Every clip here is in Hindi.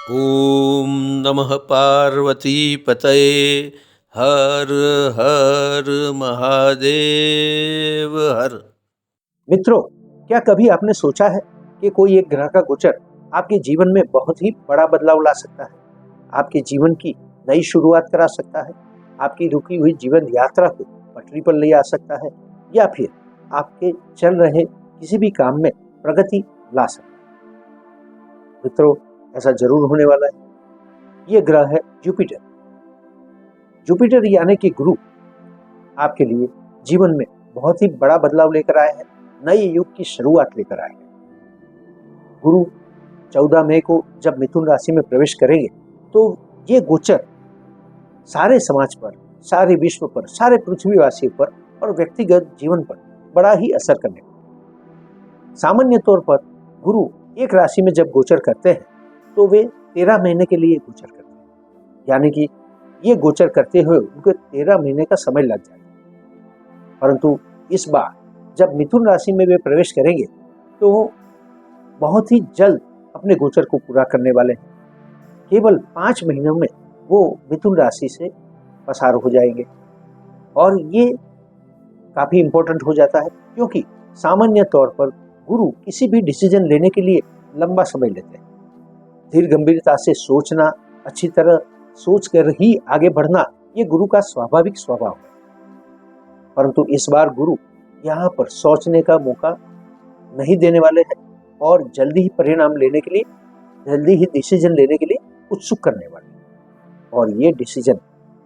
ओम नमः पार्वती पतये। हर हर महादेव हर। मित्रों, क्या कभी आपने सोचा है कि कोई एक ग्रह का गोचर आपके जीवन में बहुत ही बड़ा बदलाव ला सकता है, आपके जीवन की नई शुरुआत करा सकता है, आपकी रुकी हुई जीवन यात्रा को पटरी पर ले आ सकता है या फिर आपके चल रहे किसी भी काम में प्रगति ला सकता है। मित्रों, ऐसा जरूर होने वाला है। ये ग्रह है जुपिटर। जुपिटर यानी कि गुरु आपके लिए जीवन में बहुत ही बड़ा बदलाव लेकर आए हैं, नए युग की शुरुआत लेकर आए हैं। गुरु 14 मई को जब मिथुन राशि में प्रवेश करेंगे तो ये गोचर सारे समाज पर, सारे विश्व पर, सारे पृथ्वीवासियों पर और व्यक्तिगत जीवन पर बड़ा ही असर करने वाला। सामान्य तौर पर गुरु एक राशि में जब गोचर करते हैं तो वे 13 महीने के लिए गोचर करते हैं, यानी कि ये गोचर करते हुए उनको 13 महीने का समय लग जाएगा। परंतु इस बार जब मिथुन राशि में वे प्रवेश करेंगे तो बहुत ही जल्द अपने गोचर को पूरा करने वाले हैं। केवल 5 महीनों में वो मिथुन राशि से पसार हो जाएंगे और ये काफी इंपॉर्टेंट हो जाता है, क्योंकि सामान्य तौर पर गुरु किसी भी डिसीजन लेने के लिए लंबा समय लेते हैं। धीर गंभीरता से सोचना, अच्छी तरह सोच कर ही आगे बढ़ना, ये गुरु का स्वाभाविक स्वभाव है। परंतु इस बार गुरु यहाँ पर सोचने का मौका नहीं देने वाले हैं और जल्दी ही परिणाम लेने के लिए, जल्दी ही डिसीजन लेने के लिए उत्सुक करने वाले हैं। और ये डिसीजन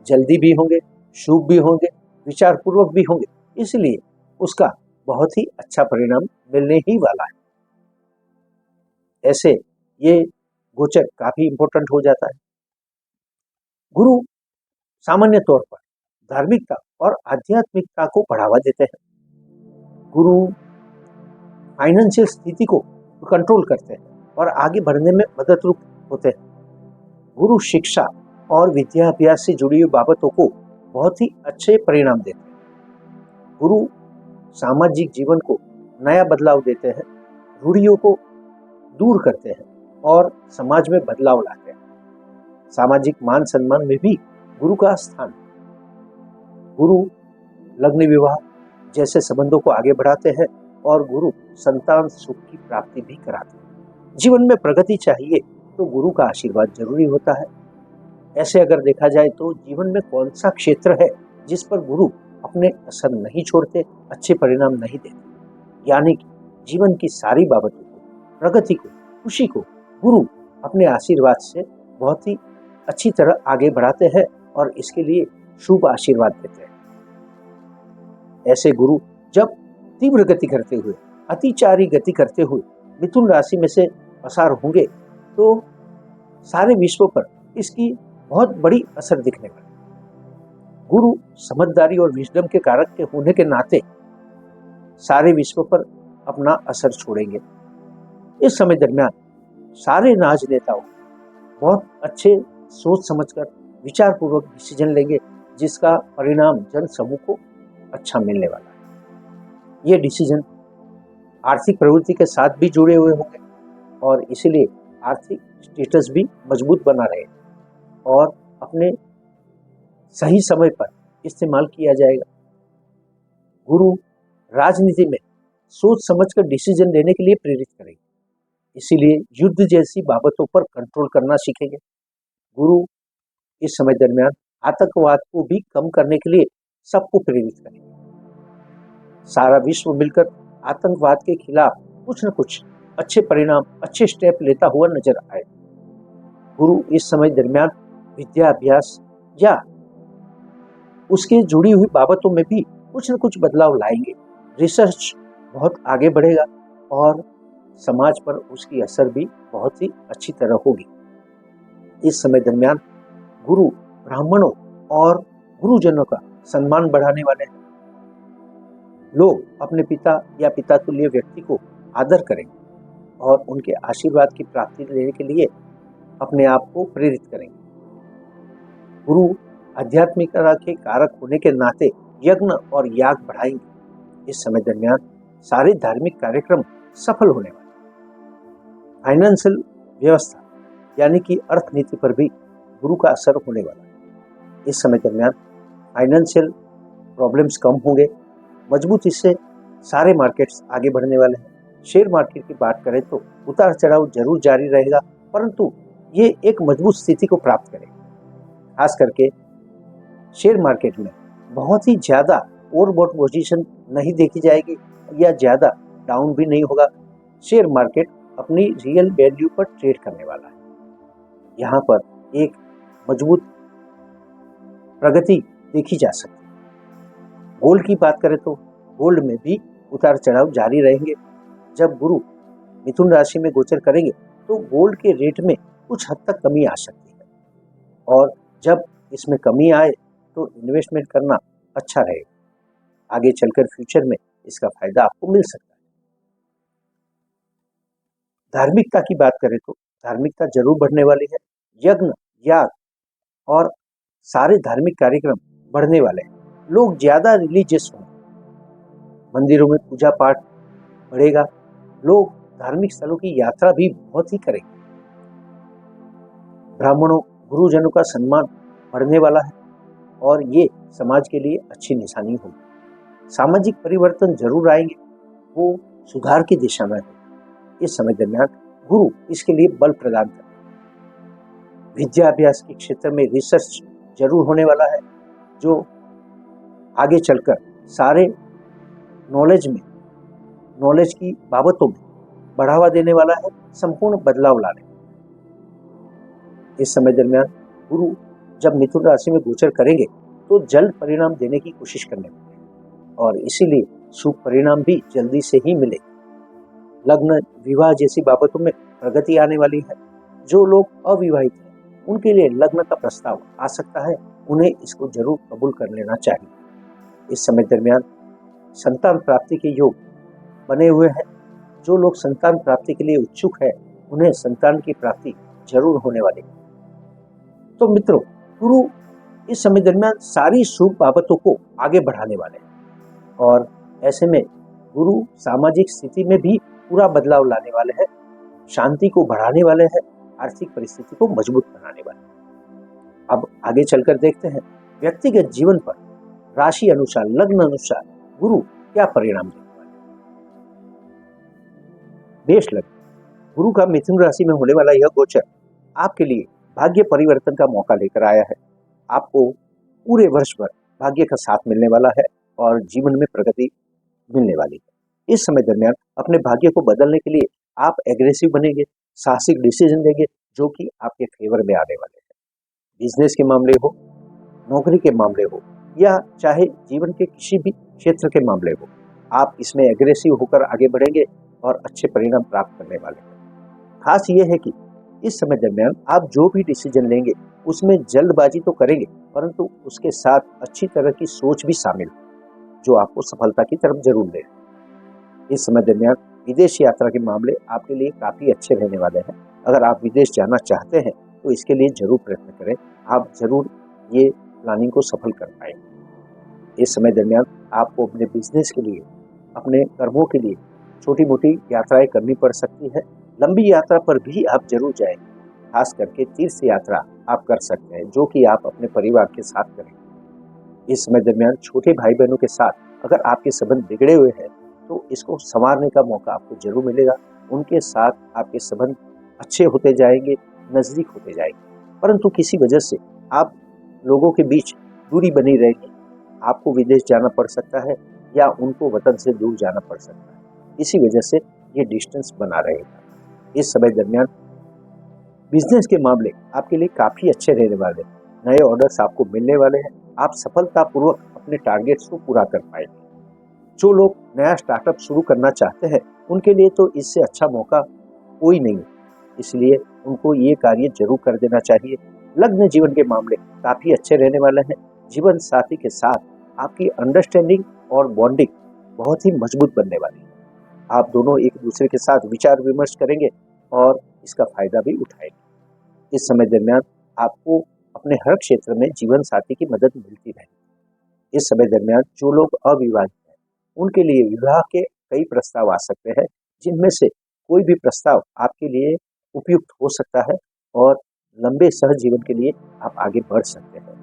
जल्दी भी होंगे, शुभ भी होंगे, विचार पूर्वक भी होंगे, इसलिए उसका बहुत ही अच्छा परिणाम मिलने ही वाला है। ऐसे ये गोचर काफी इंपॉर्टेंट हो जाता है। गुरु सामान्य तौर पर धार्मिकता और आध्यात्मिकता को बढ़ावा देते हैं। गुरु फाइनेंशियल स्थिति को कंट्रोल करते हैं और आगे बढ़ने में मददरूप होते हैं। गुरु शिक्षा और विद्याभ्यास से जुड़ी हुई बाबतों को बहुत ही अच्छे परिणाम देते हैं। गुरु सामाजिक जीवन को नया बदलाव देते हैं, रूढ़ियों को दूर करते हैं और समाज में बदलाव लाते हैं। सामाजिक मान सम्मान में भी गुरु का स्थान है। गुरु लग्न विवाह जैसे संबंधों को आगे बढ़ाते हैं और गुरु संतान सुख की प्राप्ति भी कराते हैं। जीवन में प्रगति चाहिए तो गुरु का आशीर्वाद जरूरी होता है। ऐसे अगर देखा जाए तो जीवन में कौन सा क्षेत्र है जिस पर गुरु अपने असर नहीं छोड़ते, अच्छे परिणाम नहीं देते, यानी कि जीवन की सारी बाबतों को, प्रगति को, खुशी को गुरु अपने आशीर्वाद से बहुत ही अच्छी तरह आगे बढ़ाते हैं और इसके लिए शुभ आशीर्वाद देते हैं। ऐसे गुरु जब तीव्र गति करते हुए, अतिचारी गति करते हुए मिथुन राशि में से पसार होंगे तो सारे विश्व पर इसकी बहुत बड़ी असर दिखने वाली। गुरु समझदारी और विजडम के कारक के होने के नाते सारे विश्व पर अपना असर छोड़ेंगे। इस समय दरमियान सारे राजनेताओं बहुत अच्छे सोच समझकर विचार पूर्वक डिसीजन लेंगे, जिसका परिणाम जन समूह को अच्छा मिलने वाला है। ये डिसीजन आर्थिक प्रवृत्ति के साथ भी जुड़े हुए होंगे और इसीलिए आर्थिक स्टेटस भी मजबूत बना रहेगा और अपने सही समय पर इस्तेमाल किया जाएगा। गुरु राजनीति में सोच समझकर डिसीजन लेने के लिए प्रेरित करेंगे, इसीलिए युद्ध जैसी बाबतों पर कंट्रोल करना सीखेंगे। गुरु इस समय दरमियान आतंकवाद को भी कम करने के लिए सबको प्रेरित करेंगे। सारा विश्व मिलकर आतंकवाद के खिलाफ कुछ न कुछ अच्छे परिणाम, अच्छे स्टेप लेता हुआ नजर आए। गुरु इस समय दरमियान विद्याभ्यास या उसके जुड़ी हुई बाबतों में भी कुछ न कुछ बदलाव लाएंगे। रिसर्च बहुत आगे बढ़ेगा और समाज पर उसकी असर भी बहुत ही अच्छी तरह होगी। इस समय दरमियान गुरु ब्राह्मणों और गुरुजनों का सम्मान बढ़ाने वाले हैं। लोग अपने पिता या पिता तुल्य व्यक्ति को आदर करेंगे और उनके आशीर्वाद की प्राप्ति लेने के लिए अपने आप को प्रेरित करेंगे। गुरु आध्यात्मिकता के कारक होने के नाते यज्ञ और याग बढ़ाएंगे। इस समय दरमियान सारे धार्मिक कार्यक्रम सफल होने वाले। फाइनेंशियल व्यवस्था यानी कि अर्थनीति पर भी गुरु का असर होने वाला है। इस समय दरमियान फाइनेंशियल प्रॉब्लम्स कम होंगे, मजबूती से सारे मार्केट्स आगे बढ़ने वाले हैं। शेयर मार्केट की बात करें तो उतार चढ़ाव जरूर जारी रहेगा, परंतु ये एक मजबूत स्थिति को प्राप्त करेगा। खास करके शेयर मार्केट में बहुत ही ज्यादा ओवरबॉट पोजीशन नहीं देखी जाएगी या ज्यादा डाउन भी नहीं होगा। शेयर मार्केट अपनी रियल वैल्यू पर ट्रेड करने वाला है। यहाँ पर एक मजबूत प्रगति देखी जा सकती है। गोल्ड की बात करें तो गोल्ड में भी उतार चढ़ाव जारी रहेंगे। जब गुरु मिथुन राशि में गोचर करेंगे तो गोल्ड के रेट में कुछ हद तक कमी आ सकती है, और जब इसमें कमी आए तो इन्वेस्टमेंट करना अच्छा रहेगा। आगे चलकर फ्यूचर में इसका फायदा आपको मिल सकता है। धार्मिकता की बात करें तो धार्मिकता जरूर बढ़ने वाली है। यज्ञ, याग और सारे धार्मिक कार्यक्रम बढ़ने वाले हैं। लोग ज्यादा रिलीजियस होंगे, मंदिरों में पूजा पाठ बढ़ेगा। लोग धार्मिक स्थलों की यात्रा भी बहुत ही करेंगे। ब्राह्मणों, गुरुजनों का सम्मान बढ़ने वाला है और ये समाज के लिए अच्छी निशानी होगी। सामाजिक परिवर्तन जरूर आएंगे, वो सुधार की दिशा में होगी। इस समय दरमियान गुरु इसके लिए बल प्रदान करें। विद्या अभ्यास के क्षेत्र में रिसर्च जरूर होने वाला है, जो आगे चलकर सारे नॉलेज की बाबतों में बढ़ावा देने वाला है, संपूर्ण बदलाव लाने। इस समय दरमियान गुरु जब मिथुन राशि में गोचर करेंगे तो जल्द परिणाम देने की कोशिश करने वाले हैं और इसीलिए शुभ परिणाम भी जल्दी से ही मिले। लग्न, विवाह जैसी बाबतों में प्रगति आने वाली है। जो लोग अविवाहित हैं उनके लिए लग्न का प्रस्ताव आ सकता है, उन्हें इसको जरूर कबूल कर लेना चाहिए। इस समय दरमियान संतान प्राप्ति के योग बने हुए हैं। जो लोग संतान प्राप्ति के लिए उत्सुक है उन्हें संतान की प्राप्ति जरूर होने वाली है। तो मित्रों, गुरु इस समय दरमियान सारी शुभ बाबतों को आगे बढ़ाने वाले हैं और ऐसे में गुरु सामाजिक स्थिति में भी पूरा बदलाव लाने वाले हैं, शांति को बढ़ाने वाले हैं, आर्थिक परिस्थिति को मजबूत बनाने वाले हैं। अब आगे चलकर देखते हैं व्यक्तिगत जीवन पर राशि अनुसार, लग्न अनुसार गुरु क्या परिणाम देने वाले हैं। मेष लग्न, गुरु का मिथुन राशि में होने वाला यह गोचर आपके लिए भाग्य परिवर्तन का मौका लेकर आया है। आपको पूरे वर्ष भर भाग्य का साथ मिलने वाला है और जीवन में प्रगति मिलने वाली है। इस समय दरमियान अपने भाग्य को बदलने के लिए आप एग्रेसिव बनेंगे, साहसिक डिसीजन लेंगे जो कि आपके फेवर में आने वाले हैं। बिजनेस के मामले हो, नौकरी के मामले हो या चाहे जीवन के किसी भी क्षेत्र के मामले हो, आप इसमें एग्रेसिव होकर आगे बढ़ेंगे और अच्छे परिणाम प्राप्त करने वाले हैं। खास ये है कि इस समय दरमियान आप जो भी डिसीजन लेंगे उसमें जल्दबाजी तो करेंगे, परंतु उसके साथ अच्छी तरह की सोच भी शामिल है जो आपको सफलता की तरफ जरूर ले। इस समय दरमियान विदेश यात्रा के मामले आपके लिए काफी अच्छे रहने वाले हैं। अगर आप विदेश जाना चाहते हैं तो इसके लिए जरूर प्रयत्न करें, आप जरूर ये प्लानिंग को सफल कर पाएंगे। इस समय दरमियान आपको अपने बिजनेस के लिए, अपने कर्मों के लिए छोटी मोटी यात्राएं करनी पड़ सकती है। लंबी यात्रा पर भी आप जरूर जाएंगे, खास करके तीर्थ यात्रा आप कर सकते हैं जो कि आप अपने परिवार के साथ करेंगे। इस समय दरमियान छोटे भाई बहनों के साथ अगर आपके संबंध बिगड़े हुए हैं तो इसको संवारने का मौका आपको जरूर मिलेगा। उनके साथ आपके संबंध अच्छे होते जाएंगे, नजदीक होते जाएंगे, परंतु किसी वजह से आप लोगों के बीच दूरी बनी रहेगी। आपको विदेश जाना पड़ सकता है या उनको वतन से दूर जाना पड़ सकता है, इसी वजह से ये डिस्टेंस बना रहेगा। इस समय दरमियान बिजनेस के मामले आपके लिए काफी अच्छे रहने वाले हैं। नए ऑर्डर्स आपको मिलने वाले हैं। आप सफलतापूर्वक अपने टारगेट्स को पूरा कर पाएंगे। जो लोग नया स्टार्टअप शुरू करना चाहते हैं उनके लिए तो इससे अच्छा मौका कोई नहीं है, इसलिए उनको ये कार्य जरूर कर देना चाहिए। लग्न जीवन के मामले काफी अच्छे रहने वाले हैं। जीवन साथी के साथ आपकी अंडरस्टैंडिंग और बॉन्डिंग बहुत ही मजबूत बनने वाली है। आप दोनों एक दूसरे के साथ विचार विमर्श करेंगे और इसका फायदा भी उठाएंगे। इस समय दरमियान आपको अपने हर क्षेत्र में जीवन साथी की मदद मिलती रहेगी। इस समय दरमियान जो लोग अविवाहित हैं उनके लिए विवाह के कई प्रस्ताव आ सकते हैं, जिनमें से कोई भी प्रस्ताव आपके लिए उपयुक्त हो सकता है और लंबे सहज जीवन के लिए आप आगे बढ़ सकते हैं।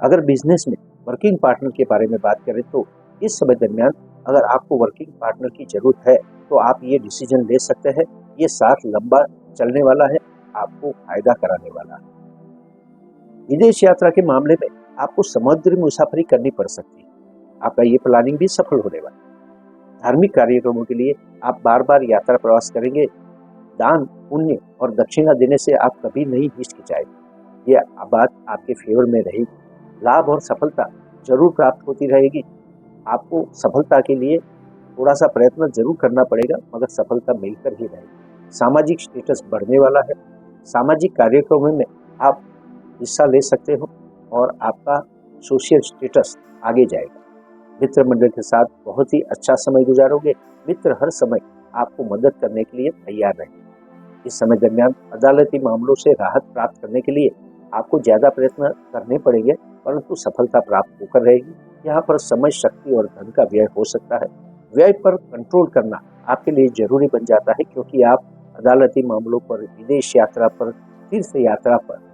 अगर बिजनेस में वर्किंग पार्टनर के बारे में बात करें तो इस समय दरमियान अगर आपको वर्किंग पार्टनर की जरूरत है तो आप ये डिसीजन ले सकते हैं। ये साथ लंबा चलने वाला है, आपको फायदा कराने वाला है। विदेश यात्रा के मामले में आपको समुद्री मुसाफरी करनी पड़ सकती है, आपका ये प्लानिंग भी सफल होने वाला है। धार्मिक कार्यक्रमों के लिए आप बार बार यात्रा प्रवास करेंगे। दान, पुण्य और दक्षिणा देने से आप कभी नहीं हिचकिचाएंगे। ये बात आपके फेवर में रहेगी। लाभ और सफलता जरूर प्राप्त होती रहेगी। आपको सफलता के लिए थोड़ा सा प्रयत्न जरूर करना पड़ेगा, मगर सफलता मिलकर ही रहेगी। सामाजिक स्टेटस बढ़ने वाला है। सामाजिक कार्यक्रमों में आप हिस्सा ले सकते हो और आपका सोशल स्टेटस आगे जाएगा। मित्र मंडल के साथ बहुत ही अच्छा समय गुजारोगे। मित्र हर समय आपको मदद करने के लिए तैयार रहेंगे। इस समय दरमियान अदालती मामलों से राहत प्राप्त करने के लिए आपको ज्यादा प्रयत्न करने पड़ेंगे, परंतु सफलता प्राप्त होकर रहेगी। यहाँ पर समय, शक्ति और धन का व्यय हो सकता है। व्यय पर कंट्रोल करना आपके लिए जरूरी बन जाता है, क्योंकि आप अदालती मामलों पर, विदेश यात्रा पर, तीर्थ यात्रा पर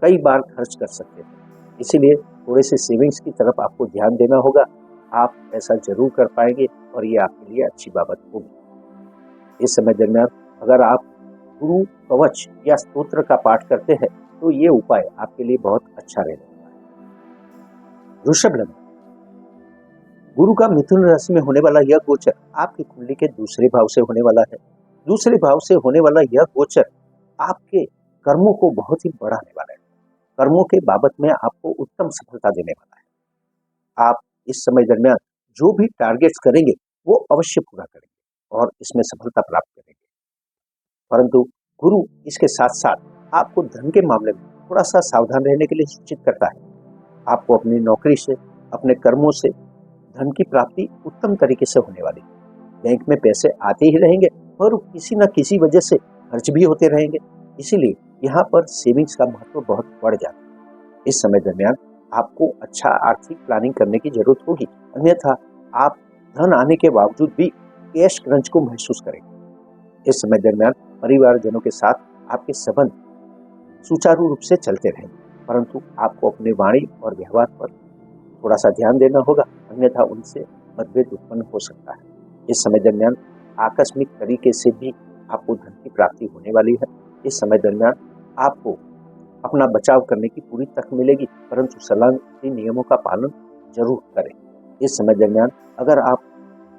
कई बार खर्च कर सकते हैं। इसीलिए थोड़े से सेविंग्स की तरफ आपको ध्यान देना होगा। आप ऐसा जरूर कर पाएंगे और ये आपके लिए अच्छी बात होगी। इस समय दरमियान अगर आप गुरु कवच या स्तोत्र का पाठ करते हैं तो ये उपाय आपके लिए बहुत अच्छा रहने वाला है। वृषभ लग्न, गुरु का मिथुन राशि में होने वाला यह गोचर आपकी कुंडली के दूसरे भाव से होने वाला है। दूसरे भाव से होने वाला यह गोचर आपके कर्मों को बहुत ही बढ़ाने वाला है। कर्मों के बाबत में आपको उत्तम सफलता देने वाला है। आप इस समय दरमियान जो भी टारगेट्स करेंगे वो अवश्य पूरा करेंगे और इसमें सफलता प्राप्त करेंगे। परंतु गुरु इसके साथ साथ आपको धन के मामले में थोड़ा सा सावधान रहने के लिए सूचित करता है। आपको अपनी नौकरी से, अपने कर्मों से धन की प्राप्ति उत्तम तरीके से होने वाली है। बैंक में पैसे आते ही रहेंगे और किसी न किसी वजह से खर्च भी होते रहेंगे। इसीलिए यहाँ पर सेविंग्स का महत्व बहुत बढ़ जाता है। इस समय दरमियान आपको अच्छा आर्थिक प्लानिंग करने की जरूरत होगी, अन्यथा आप धन आने के बावजूद भी कैश क्रंच को महसूस करेंगे। इस समय दरमियान परिवारजनों के साथ आपके संबंध सुचारू रूप से चलते रहेंगे, परंतु आपको अपने वाणी और व्यवहार पर थोड़ा सा ध्यान देना होगा, अन्यथा उनसे मतभेद उत्पन्न हो सकता है। इस समय दरमियान आकस्मिक तरीके से भी आपको धन की प्राप्ति होने वाली है। इस समय दरमियान आपको अपना बचाव करने की पूरी तक मिलेगी, परंतु सलामती नियमों का पालन जरूर करें। इस समय दरमियान अगर आप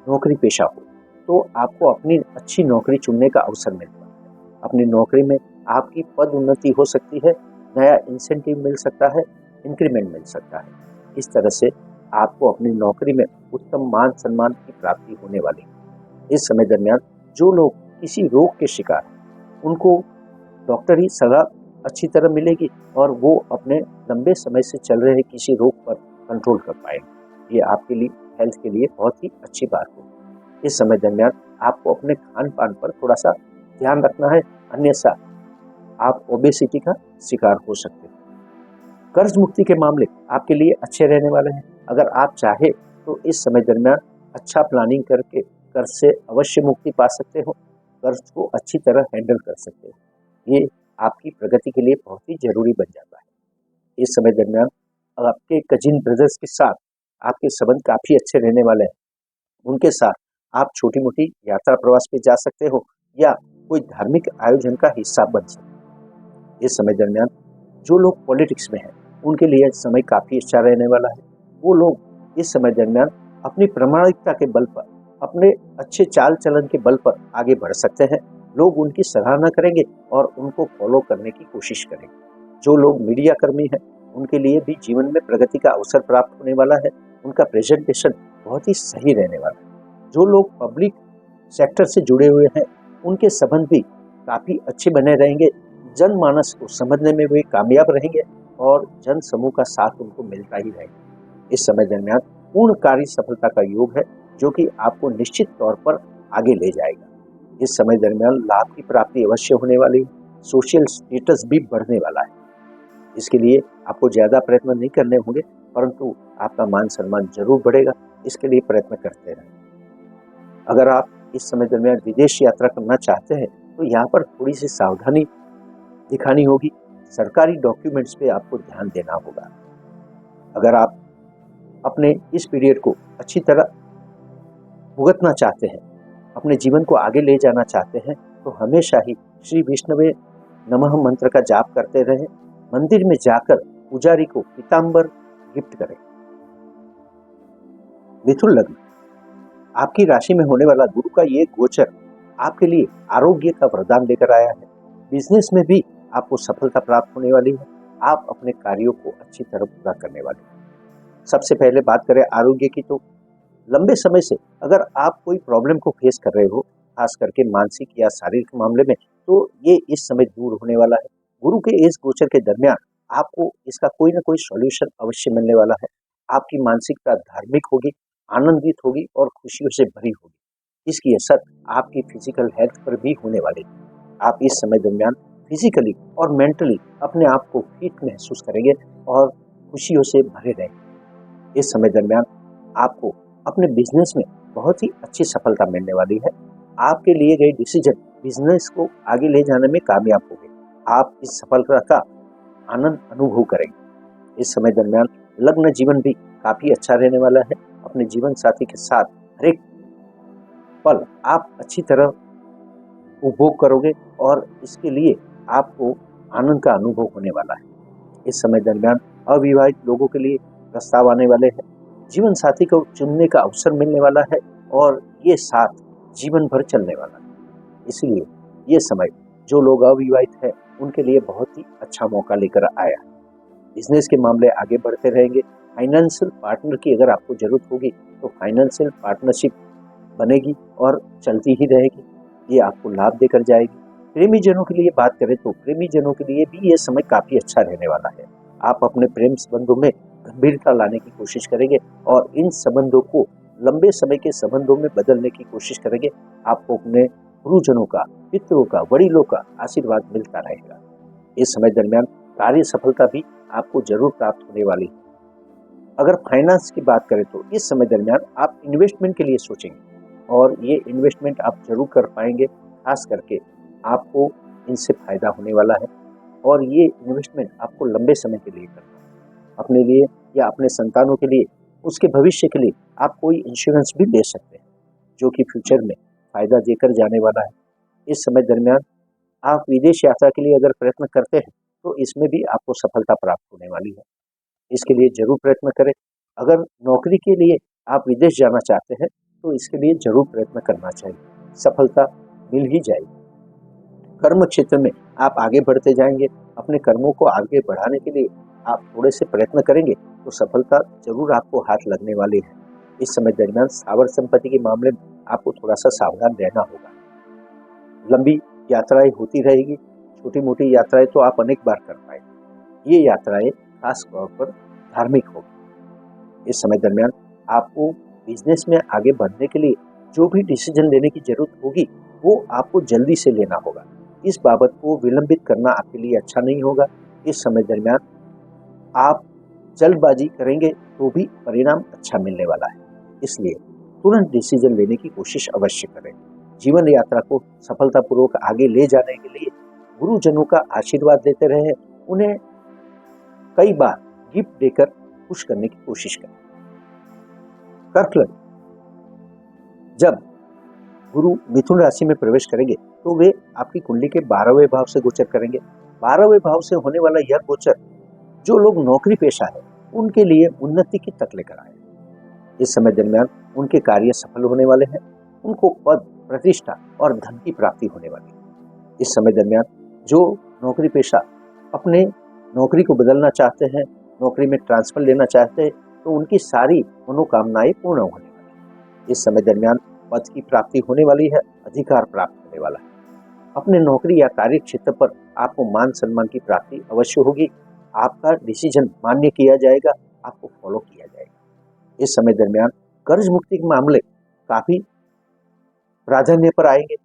नौकरी पेशा हो तो आपको अपनी अच्छी नौकरी चुनने का अवसर मिलता है। अपनी नौकरी में आपकी पद उन्नति हो सकती है, नया इंसेंटिव मिल सकता है, इंक्रीमेंट मिल सकता है। इस तरह से आपको अपनी नौकरी में उत्तम मान सम्मान की प्राप्ति होने वाली है। इस समय दरमियान जो लोग किसी रोग के शिकार हैं उनको डॉक्टरी सलाह अच्छी तरह मिलेगी और वो अपने लंबे समय से चल रहे किसी रोग पर कंट्रोल कर पाएंगे। ये आपके लिए, हेल्थ के लिए बहुत ही अच्छी बात होगी। इस समय दरमियान आपको अपने खान पान पर थोड़ा सा ध्यान रखना है, अन्यथा आप ओबेसिटी का शिकार हो सकते हैं। कर्ज मुक्ति के मामले आपके लिए अच्छे रहने वाले हैं। अगर आप चाहे तो इस समय दरमियान अच्छा प्लानिंग करके कर्ज से अवश्य मुक्ति पा सकते हो, कर्ज को अच्छी तरह हैंडल कर सकते हो। ये आपकी प्रगति के लिए बहुत ही जरूरी बन जाता है। इस समय दरमियान आपके कजिन ब्रदर्स के साथ आपके संबंध काफी अच्छे रहने वाले हैं। उनके साथ आप छोटी मोटी यात्रा प्रवास पे जा सकते हो या कोई धार्मिक आयोजन का हिस्सा बन सकते हो। इस समय दरमियान जो लोग पॉलिटिक्स में हैं उनके लिए समय काफी अच्छा रहने वाला है। वो लोग इस समय दरमियान अपनी प्रामाणिकता के बल पर, अपने अच्छे चाल चलन के बल पर आगे बढ़ सकते हैं। लोग उनकी सराहना करेंगे और उनको फॉलो करने की कोशिश करेंगे। जो लोग मीडिया कर्मी हैं उनके लिए भी जीवन में प्रगति का अवसर प्राप्त होने वाला है। उनका प्रेजेंटेशन बहुत ही सही रहने वाला है। जो लोग पब्लिक सेक्टर से जुड़े हुए हैं उनके संबंध भी काफी अच्छे बने रहेंगे। जनमानस को समझने में भी कामयाब रहेंगे और जन समूह का साथ उनको मिलता ही रहेगा। इस समय दरमियान पूर्ण कार्य सफलता का योग है, जो कि आपको निश्चित तौर पर आगे ले जाएगा। इस समय दरमियान लाभ की प्राप्ति अवश्य होने वाली है। सोशल स्टेटस भी बढ़ने वाला है। इसके लिए आपको ज्यादा प्रयत्न नहीं करने होंगे, परंतु आपका मान सम्मान जरूर बढ़ेगा। इसके लिए प्रयत्न करते रहें। अगर आप इस समय दरमियान विदेश यात्रा करना चाहते हैं तो यहाँ पर थोड़ी सी सावधानी दिखानी होगी, सरकारी डॉक्यूमेंट्स पे आपको ध्यान देना होगा। अगर आप अपने इस पीरियड को अच्छी तरह भुगतना चाहते हैं, अपने जीवन को आगे ले जाना चाहते हैं, तो हमेशा ही श्री विष्णवे नमः मंत्र का जाप करते रहें। मंदिर में जाकर पुजारी को पीतांबर गिफ्ट करें। मिथुन लग्न, आपकी राशि में होने वाला गुरु का ये गोचर आपके लिए आरोग्य का वरदान लेकर आया है। बिजनेस में भी आपको सफलता प्राप्त होने वाली है। आप अपने कार्यों को अच्छी तरह पूरा करने वाले हैं। सबसे पहले बात करें आरोग्य की, तो लंबे समय से अगर आप कोई प्रॉब्लम को फेस कर रहे हो, खास करके मानसिक या शारीरिक मामले में, तो ये इस समय दूर होने वाला है। गुरु के इस गोचर के दरमियान आपको इसका कोई ना कोई सॉल्यूशन अवश्य मिलने वाला है। आपकी मानसिकता धार्मिक होगी, आनंदित होगी और खुशियों से भरी होगी। इसकी असर आपकी फिजिकल हेल्थ पर भी होने वाली है। आप इस समय दरमियान फिजिकली और मेंटली अपने आप को फिट महसूस करेंगे और खुशियों से भरे रहेंगे। इस समय दरमियान आपको अपने बिजनेस में बहुत ही अच्छी सफलता मिलने वाली है। आपके लिए गए डिसीजन बिजनेस को आगे ले जाने में कामयाब होंगे। आप इस सफलता का आनंद अनुभव करेंगे। इस समय दरमियान लग्न जीवन भी काफी अच्छा रहने वाला है। अपने जीवन साथी के साथ हर एक पल आप अच्छी तरह उपभोग करोगे और इसके लिए आपको आनंद का अनुभव होने वाला है। इस समय दरमियान अविवाहित लोगों के लिए प्रस्ताव आने वाले हैं। जीवन साथी को चुनने का अवसर मिलने वाला है और ये साथ जीवन भर चलने वाला है। इसलिए ये समय जो लोग अविवाहित हैं उनके लिए बहुत ही अच्छा मौका लेकर आया है। बिजनेस के मामले आगे बढ़ते रहेंगे। फाइनेंशियल पार्टनर की अगर आपको जरूरत होगी तो फाइनेंशियल पार्टनरशिप बनेगी और चलती ही रहेगी। ये आपको लाभ देकर जाएगी। प्रेमी जनों के लिए बात करें तो प्रेमी जनों के लिए भी ये समय काफी अच्छा रहने वाला है। आप अपने प्रेम संबंधों में गंभीरता लाने की कोशिश करेंगे और इन संबंधों को लंबे समय के संबंधों में बदलने की कोशिश करेंगे। आपको अपने गुरुजनों का, पितरों का, वडीलों का आशीर्वाद मिलता रहेगा। इस समय दरमियान कार्य सफलता भी आपको जरूर प्राप्त होने वाली है। अगर फाइनेंस की बात करें तो इस समय दरमियान आप इन्वेस्टमेंट के लिए सोचेंगे और ये इन्वेस्टमेंट आप जरूर कर पाएंगे। खास करके आपको इनसे फायदा होने वाला है और ये इन्वेस्टमेंट आपको लंबे समय के लिए करना है। अपने लिए या अपने संतानों के लिए, उसके भविष्य के लिए आप कोई इंश्योरेंस भी ले सकते हैं जो कि फ्यूचर में फायदा देकर जाने वाला है। इस समय दरमियान आप विदेश यात्रा के लिए अगर प्रयत्न करते हैं तो इसमें भी आपको सफलता प्राप्त होने वाली है। इसके लिए जरूर प्रयत्न करें। अगर नौकरी के लिए आप विदेश जाना चाहते हैं तो इसके लिए जरूर प्रयत्न करना चाहिए, सफलता मिल ही जाएगी। कर्म क्षेत्र में आप आगे बढ़ते जाएंगे। अपने कर्मों को आगे बढ़ाने के लिए आप थोड़े से प्रयत्न करेंगे तो सफलता जरूर आपको हाथ लगने वाली है। इस समय दरमियान स्थावर संपत्ति के मामले में आपको थोड़ा सा सावधान रहना होगा। लंबी यात्राएं होती रहेगी, छोटी मोटी यात्राएं तो आप अनेक बार कर पाएंगे। ये यात्राएं खास तौर पर धार्मिक होगी। इस समय दरमियान आपको बिजनेस में आगे बढ़ने के लिए जो भी डिसीजन लेने की जरूरत होगी वो आपको जल्दी से लेना होगा। इस बाबत को विलंबित करना आपके लिए अच्छा नहीं होगा। इस समय दरमियान आप जल्दबाजी करेंगे तो भी परिणाम अच्छा मिलने वाला है। इसलिए तुरंत डिसीजन लेने की कोशिश अवश्य करें। जीवन यात्रा को सफलतापूर्वक आगे ले जाने के लिए गुरुजनों का आशीर्वाद लेते रहे। उन्हें कई बार गिफ्ट देकर खुश करने की कोशिश करें। कर्क लग्न, जब गुरु मिथुन राशि में प्रवेश करेंगे तो वे आपकी कुंडली के 12वें भाव से गोचर करेंगे। 12वें भाव से होने वाला यह गोचर जो लोग नौकरी पेशा है उनके लिए उन्नति की तक लेकर आए। इस समय दरमियान उनके कार्य सफल होने वाले हैं। उनको पद, प्रतिष्ठा और धन की प्राप्ति होने वाली है। इस समय दरमियान जो नौकरी पेशा अपने नौकरी को बदलना चाहते हैं, नौकरी में ट्रांसफर लेना चाहते हैं, तो उनकी सारी मनोकामनाएं पूर्ण होने वाली है। इस समय दरमियान पद की प्राप्ति होने वाली है, अधिकार प्राप्त होने वाला है। अपने नौकरी या कार्य क्षेत्र पर आपको मान सम्मान की प्राप्ति अवश्य होगी। आपका डिसीजन मान्य किया जाएगा, आपको फॉलो किया जाएगा। इस समय दरमियान कर्ज मुक्ति के मामले काफी प्राधान्य पर आएंगे।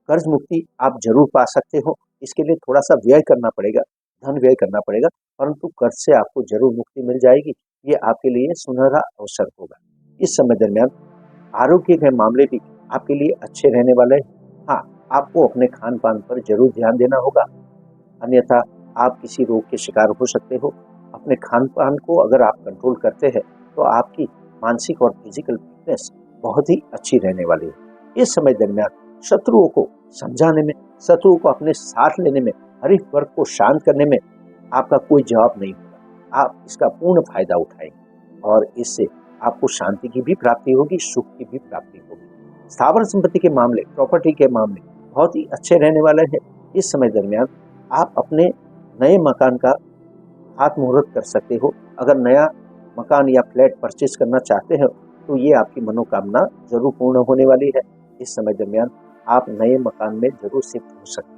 कर्ज मुक्ति आप जरूर पा सकते हो। इसके लिए थोड़ा सा व्यय करना पड़ेगा, धन व्यय करना पड़ेगा, परंतु कर्ज से आपको जरूर मुक्ति मिल जाएगी। ये आपके लिए सुनहरा अवसर होगा। इस समय दरमियान आरोग्य के मामले भी आपके लिए अच्छे रहने वाले हैं। हाँ, आपको अपने खान पान पर जरूर ध्यान देना होगा। अन्यथा आप किसी रोग के शिकार हो सकते हो। अपने खान पान को अगर आप कंट्रोल करते हैं तो आपकी मानसिक और फिजिकल फिटनेस बहुत ही अच्छी रहने वाली है। इस समय दरमियान शत्रुओं को समझाने में, शत्रुओं को अपने साथ लेने में, हरीफ वर्ग को शांत करने में आपका कोई जवाब नहीं होगा। आप इसका पूर्ण फायदा उठाएंगे और इससे आपको शांति की भी प्राप्ति होगी, सुख की भी प्राप्ति होगी। स्थावर संपत्ति के मामले, प्रॉपर्टी के मामले बहुत ही अच्छे रहने वाले हैं। इस समय दरमियान आप अपने नए मकान का हाथ मुहूर्त कर सकते हो। अगर नया मकान या फ्लैट परचेज करना चाहते हो तो ये आपकी मनोकामना जरूर पूर्ण होने वाली है। इस समय दरमियान आप नए मकान में जरूर शिफ्ट हो सकते हैं।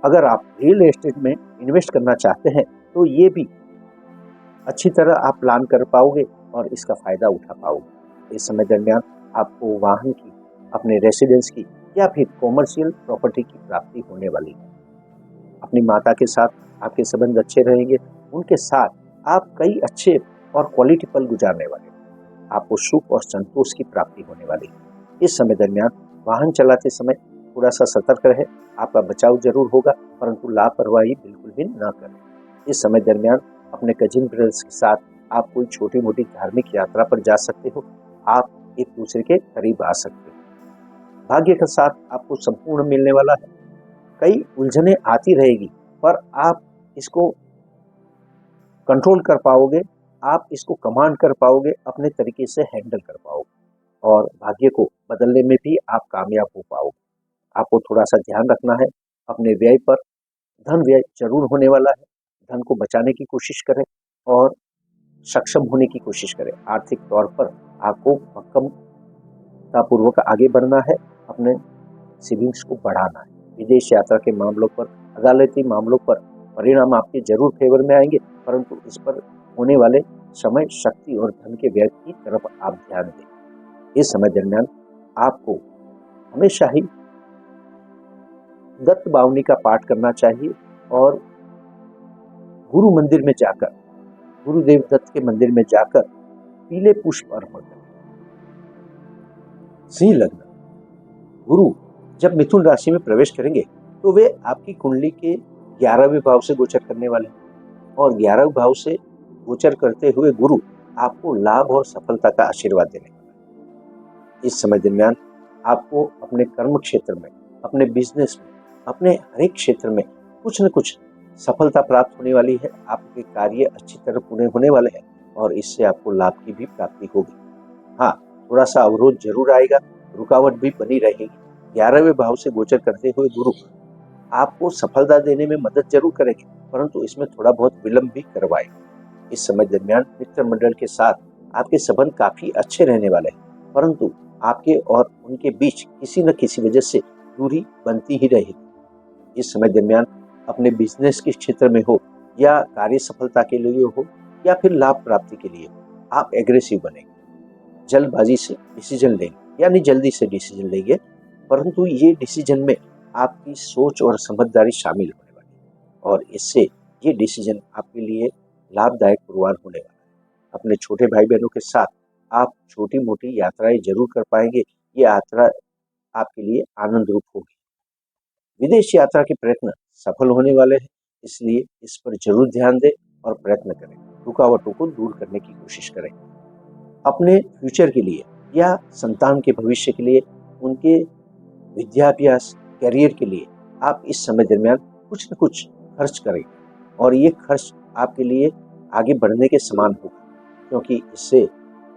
अगर आप रियल एस्टेट में इन्वेस्ट करना चाहते हैं तो ये भी अच्छी तरह आप प्लान कर पाओगे और इसका फायदा उठा पाओगे। इस समय दरमियान आपको वाहन की, अपने रेसिडेंस की या फिर कॉमर्शियल प्रॉपर्टी की प्राप्ति होने वाली है। अपनी माता के साथ आपके संबंध अच्छे रहेंगे, उनके साथ आप कई अच्छे और क्वालिटी पल गुजारने वाले हैं। आपको सुख और संतोष की प्राप्ति होने वाली है। इस समय दरमियान वाहन चलाते समय थोड़ा सा सतर्क रहे। आपका बचाव जरूर होगा परंतु लापरवाही बिल्कुल भी ना करें। इस समय दरमियान अपने कजिन ब्रदर्स के साथ आप कोई छोटी मोटी धार्मिक यात्रा पर जा सकते हो। आप एक दूसरे के करीब आ सकते हो। भाग्य का साथ आपको संपूर्ण मिलने वाला है। कई उलझने आती रहेगी पर आप इसको कंट्रोल कर पाओगे, आप इसको कमांड कर पाओगे, अपने तरीके से हैंडल कर पाओगे और भाग्य को बदलने में भी आप कामयाब हो पाओगे। आपको थोड़ा सा ध्यान रखना है अपने व्यय पर। धन व्यय जरूर होने वाला है। धन को बचाने की कोशिश करें और सक्षम होने की कोशिश करें। आर्थिक तौर पर आपको मक्कमतापूर्वक आगे बढ़ना है, अपने सेविंग्स को बढ़ाना है। विदेश यात्रा के मामलों पर, अदालती मामलों पर परिणाम आपके जरूर फेवर में आएंगे परंतु इस पर होने वाले समय, शक्ति और धन के व्यय की तरफ आप ध्यान दें। इस समय दरमियान आपको हमेशा ही दत्त बावनी का पाठ करना चाहिए और गुरु मंदिर में जाकर, गुरुदेव दत्त के मंदिर में जाकर पीले पुष्प अर्पण करें। सिंह लग्न, गुरु जब मिथुन राशि में प्रवेश करेंगे तो वे आपकी कुंडली के 11वें भाव से गोचर करने वाले हैं और 11वें भाव से गोचर करते हुए गुरु आपको लाभ और सफलता का आशीर्वाद देने वाला है। इस समय दरमियान आपको अपने कर्म क्षेत्र में, अपने बिजनेस में, अपने हर एक क्षेत्र में कुछ न कुछ सफलता प्राप्त होने वाली है। आपके कार्य अच्छी तरह पूरे होने वाले हैं और इससे आपको लाभ की भी प्राप्ति होगी। हाँ, थोड़ा सा अवरोध जरूर आएगा, रुकावट भी बनी रहेगी। 11वें भाव से गोचर करते हुए गुरु आपको सफलता देने में मदद जरूर करेंगे परंतु इसमें थोड़ा बहुत विलंब भी करवाएंगे। इस समय दरमियान मित्र मंडल के साथ आपके संबंध काफी अच्छे रहने वाले हैं परंतु आपके और उनके बीच किसी न किसी वजह से दूरी बनती ही रहेगी। इस समय दरमियान अपने बिजनेस के क्षेत्र में हो या कार्य सफलता के लिए हो या फिर लाभ प्राप्ति के लिए आप एग्रेसिव बनेंगे, जल्दबाजी से डिसीजन लेंगे, यानी जल्दी से डिसीजन लेंगे परंतु ये डिसीजन में आपकी सोच और समझदारी शामिल होने वाली है और इससे ये डिसीजन आपके लिए लाभदायक पुरवार होने वाला है। अपने छोटे भाई बहनों के साथ आप छोटी मोटी यात्राएं जरूर कर पाएंगे। ये यात्रा आपके लिए आनंद रूप होगी। विदेश यात्रा के प्रयत्न सफल होने वाले हैं, इसलिए इस पर जरूर ध्यान दें और प्रयत्न करें। रुकावटों को दूर करने की कोशिश करें। अपने फ्यूचर के लिए या संतान के भविष्य के लिए, उनके विद्याभ्यास, करियर के लिए आप इस समय दरमियान कुछ न कुछ खर्च करें और ये खर्च आपके लिए आगे बढ़ने के समान होगा क्योंकि इससे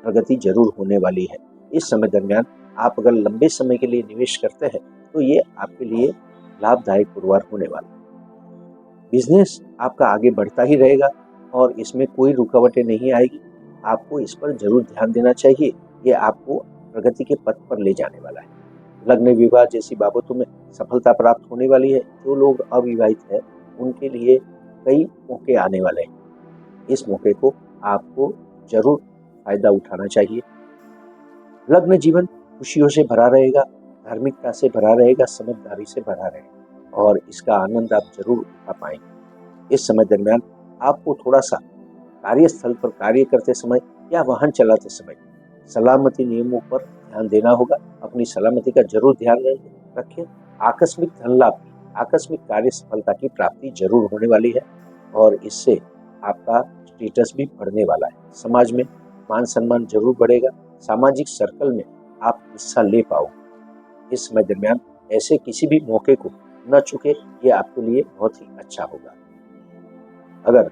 प्रगति जरूर होने वाली है। इस समय दरमियान आप अगर लंबे समय के लिए निवेश करते हैं तो ये आपके लिए लाभदायक पुरवार होने वाला है। बिजनेस आपका आगे बढ़ता ही रहेगा और इसमें कोई रुकावटें नहीं आएगी। आपको इस पर जरूर ध्यान देना चाहिए, ये आपको प्रगति के पथ पर ले जाने वाला है। लग्न, विवाह जैसी बाबतों में सफलता प्राप्त होने वाली है। जो लोग अविवाहित हैं उनके लिए कई मौके आने वाले हैं। इस मौके को आपको जरूर फायदा उठाना चाहिए। लग्न जीवन खुशियों से भरा रहेगा, धार्मिकता से भरा रहेगा, समझदारी से भरा रहेगा और इसका आनंद आप जरूर उठा पाएंगे। इस समय दरमियान आपको थोड़ा सा कार्यस्थल पर कार्य करते समय या वाहन चलाते समय सलामती नियमों पर ध्यान देना होगा। अपनी सलामती का जरूर ध्यान रखें। आकस्मिक धन लाभ की आकस्मिक कार्य सफलता की प्राप्ति जरूर होने वाली है और इससे आपका स्टेटस भी बढ़ने वाला है। समाज में मान सम्मान जरूर बढ़ेगा। सामाजिक सर्कल में आप हिस्सा ले पाओगे। इस समय दरमियान ऐसे किसी भी मौके को न चुके, ये आपके लिए बहुत ही अच्छा होगा। अगर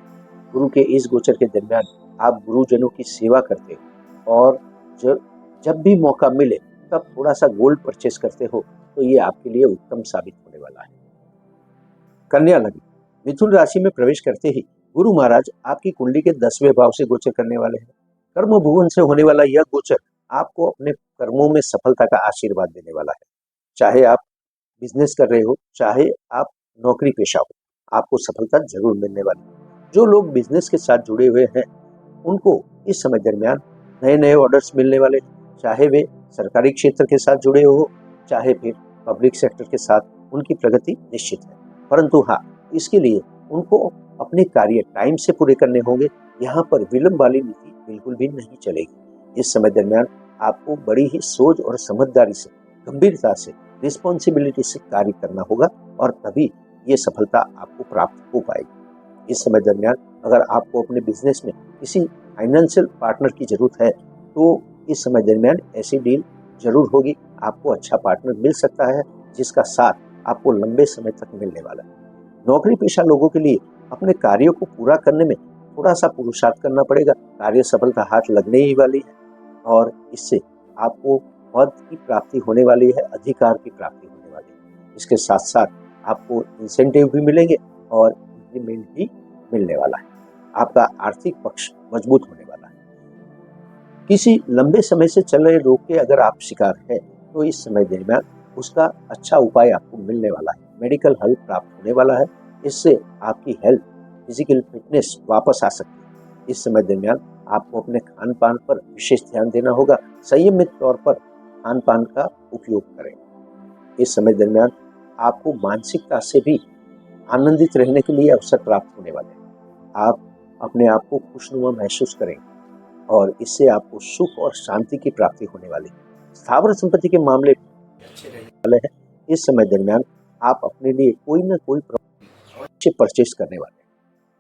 गुरु के इस गोचर के दरमियान आप गुरुजनों की सेवा करते हो और जब भी मौका मिले तब थोड़ा सा गोल्ड परचेस करते हो तो ये आपके लिए उत्तम साबित होने वाला है। कन्या लग्न, मिथुन राशि में प्रवेश करते ही गुरु महाराज आपकी कुंडली के 10वें भाव से गोचर करने वाले हैं। कर्म भुवन से होने वाला यह गोचर आपको अपने कर्मों में सफलता का आशीर्वाद देने वाला है। चाहे आप बिजनेस कर रहे हो, चाहे आप नौकरी पेशा हो, आपको सफलता जरूर मिलने वाली है। जो लोग बिजनेस के साथ जुड़े हुए हैं उनको इस समय दरमियान नए नए ऑर्डर्स मिलने वाले, चाहे वे सरकारी क्षेत्र के साथ जुड़े हो, चाहे फिर पब्लिक सेक्टर के साथ, उनकी प्रगति निश्चित है। परंतु हाँ, इसके लिए उनको अपने कार्य टाइम से पूरे करने होंगे। यहाँ पर विलंब वाली नीति बिल्कुल भी नहीं चलेगी। इस समय दरमियान आपको बड़ी ही सोच और समझदारी से, गंभीरता से, रिस्पॉन्सिबिलिटी से कार्य करना होगा और तभी ये सफलता आपको प्राप्त हो पाएगी। इस समय दरमियान अगर आपको अपने बिजनेस में किसी फाइनेंशियल पार्टनर की जरूरत है तो इस समय दरमियान ऐसी डील जरूर होगी। आपको अच्छा पार्टनर मिल सकता है जिसका साथ आपको लंबे समय तक मिलने वाला है। नौकरी पेशा लोगों के लिए अपने कार्यों को पूरा करने में थोड़ा सा पुरुषार्थ करना पड़ेगा। कार्य सफलता हाथ लगने ही वाली है और इससे आपको पद की प्राप्ति होने वाली है, अधिकार की प्राप्ति होने वाली है। इसके साथ साथ आपको इंसेंटिव भी मिलेंगे और इंक्रीमेंट भी मिलने वाला है। आपका आर्थिक पक्ष मजबूत होने वाला है। किसी लंबे समय से चल रहे रोग के अगर आप शिकार हैं तो इस समय दरमियान उसका अच्छा उपाय आपको मिलने वाला है। मेडिकल हेल्प प्राप्त होने वाला है। इससे आपकी हेल्थ, फिजिकल फिटनेस वापस आ सकती है। इस समय दरमियान आपको अपने खान पान पर विशेष ध्यान देना होगा। संयमित तौर पर खान पान का उपयोग करें। इस समय दरमियान आपको मानसिकता से भी आनंदित रहने के लिए अवसर प्राप्त होने वाले हैं। आप अपने आप को खुशनुमा महसूस करेंगे और इससे आपको सुख और शांति की प्राप्ति होने वाली है। स्थावर संपत्ति के मामले अच्छे रहने वाले हैं। इस समय दरमियान आप अपने लिए कोई ना कोई अच्छे परचेस करने वाले हैं।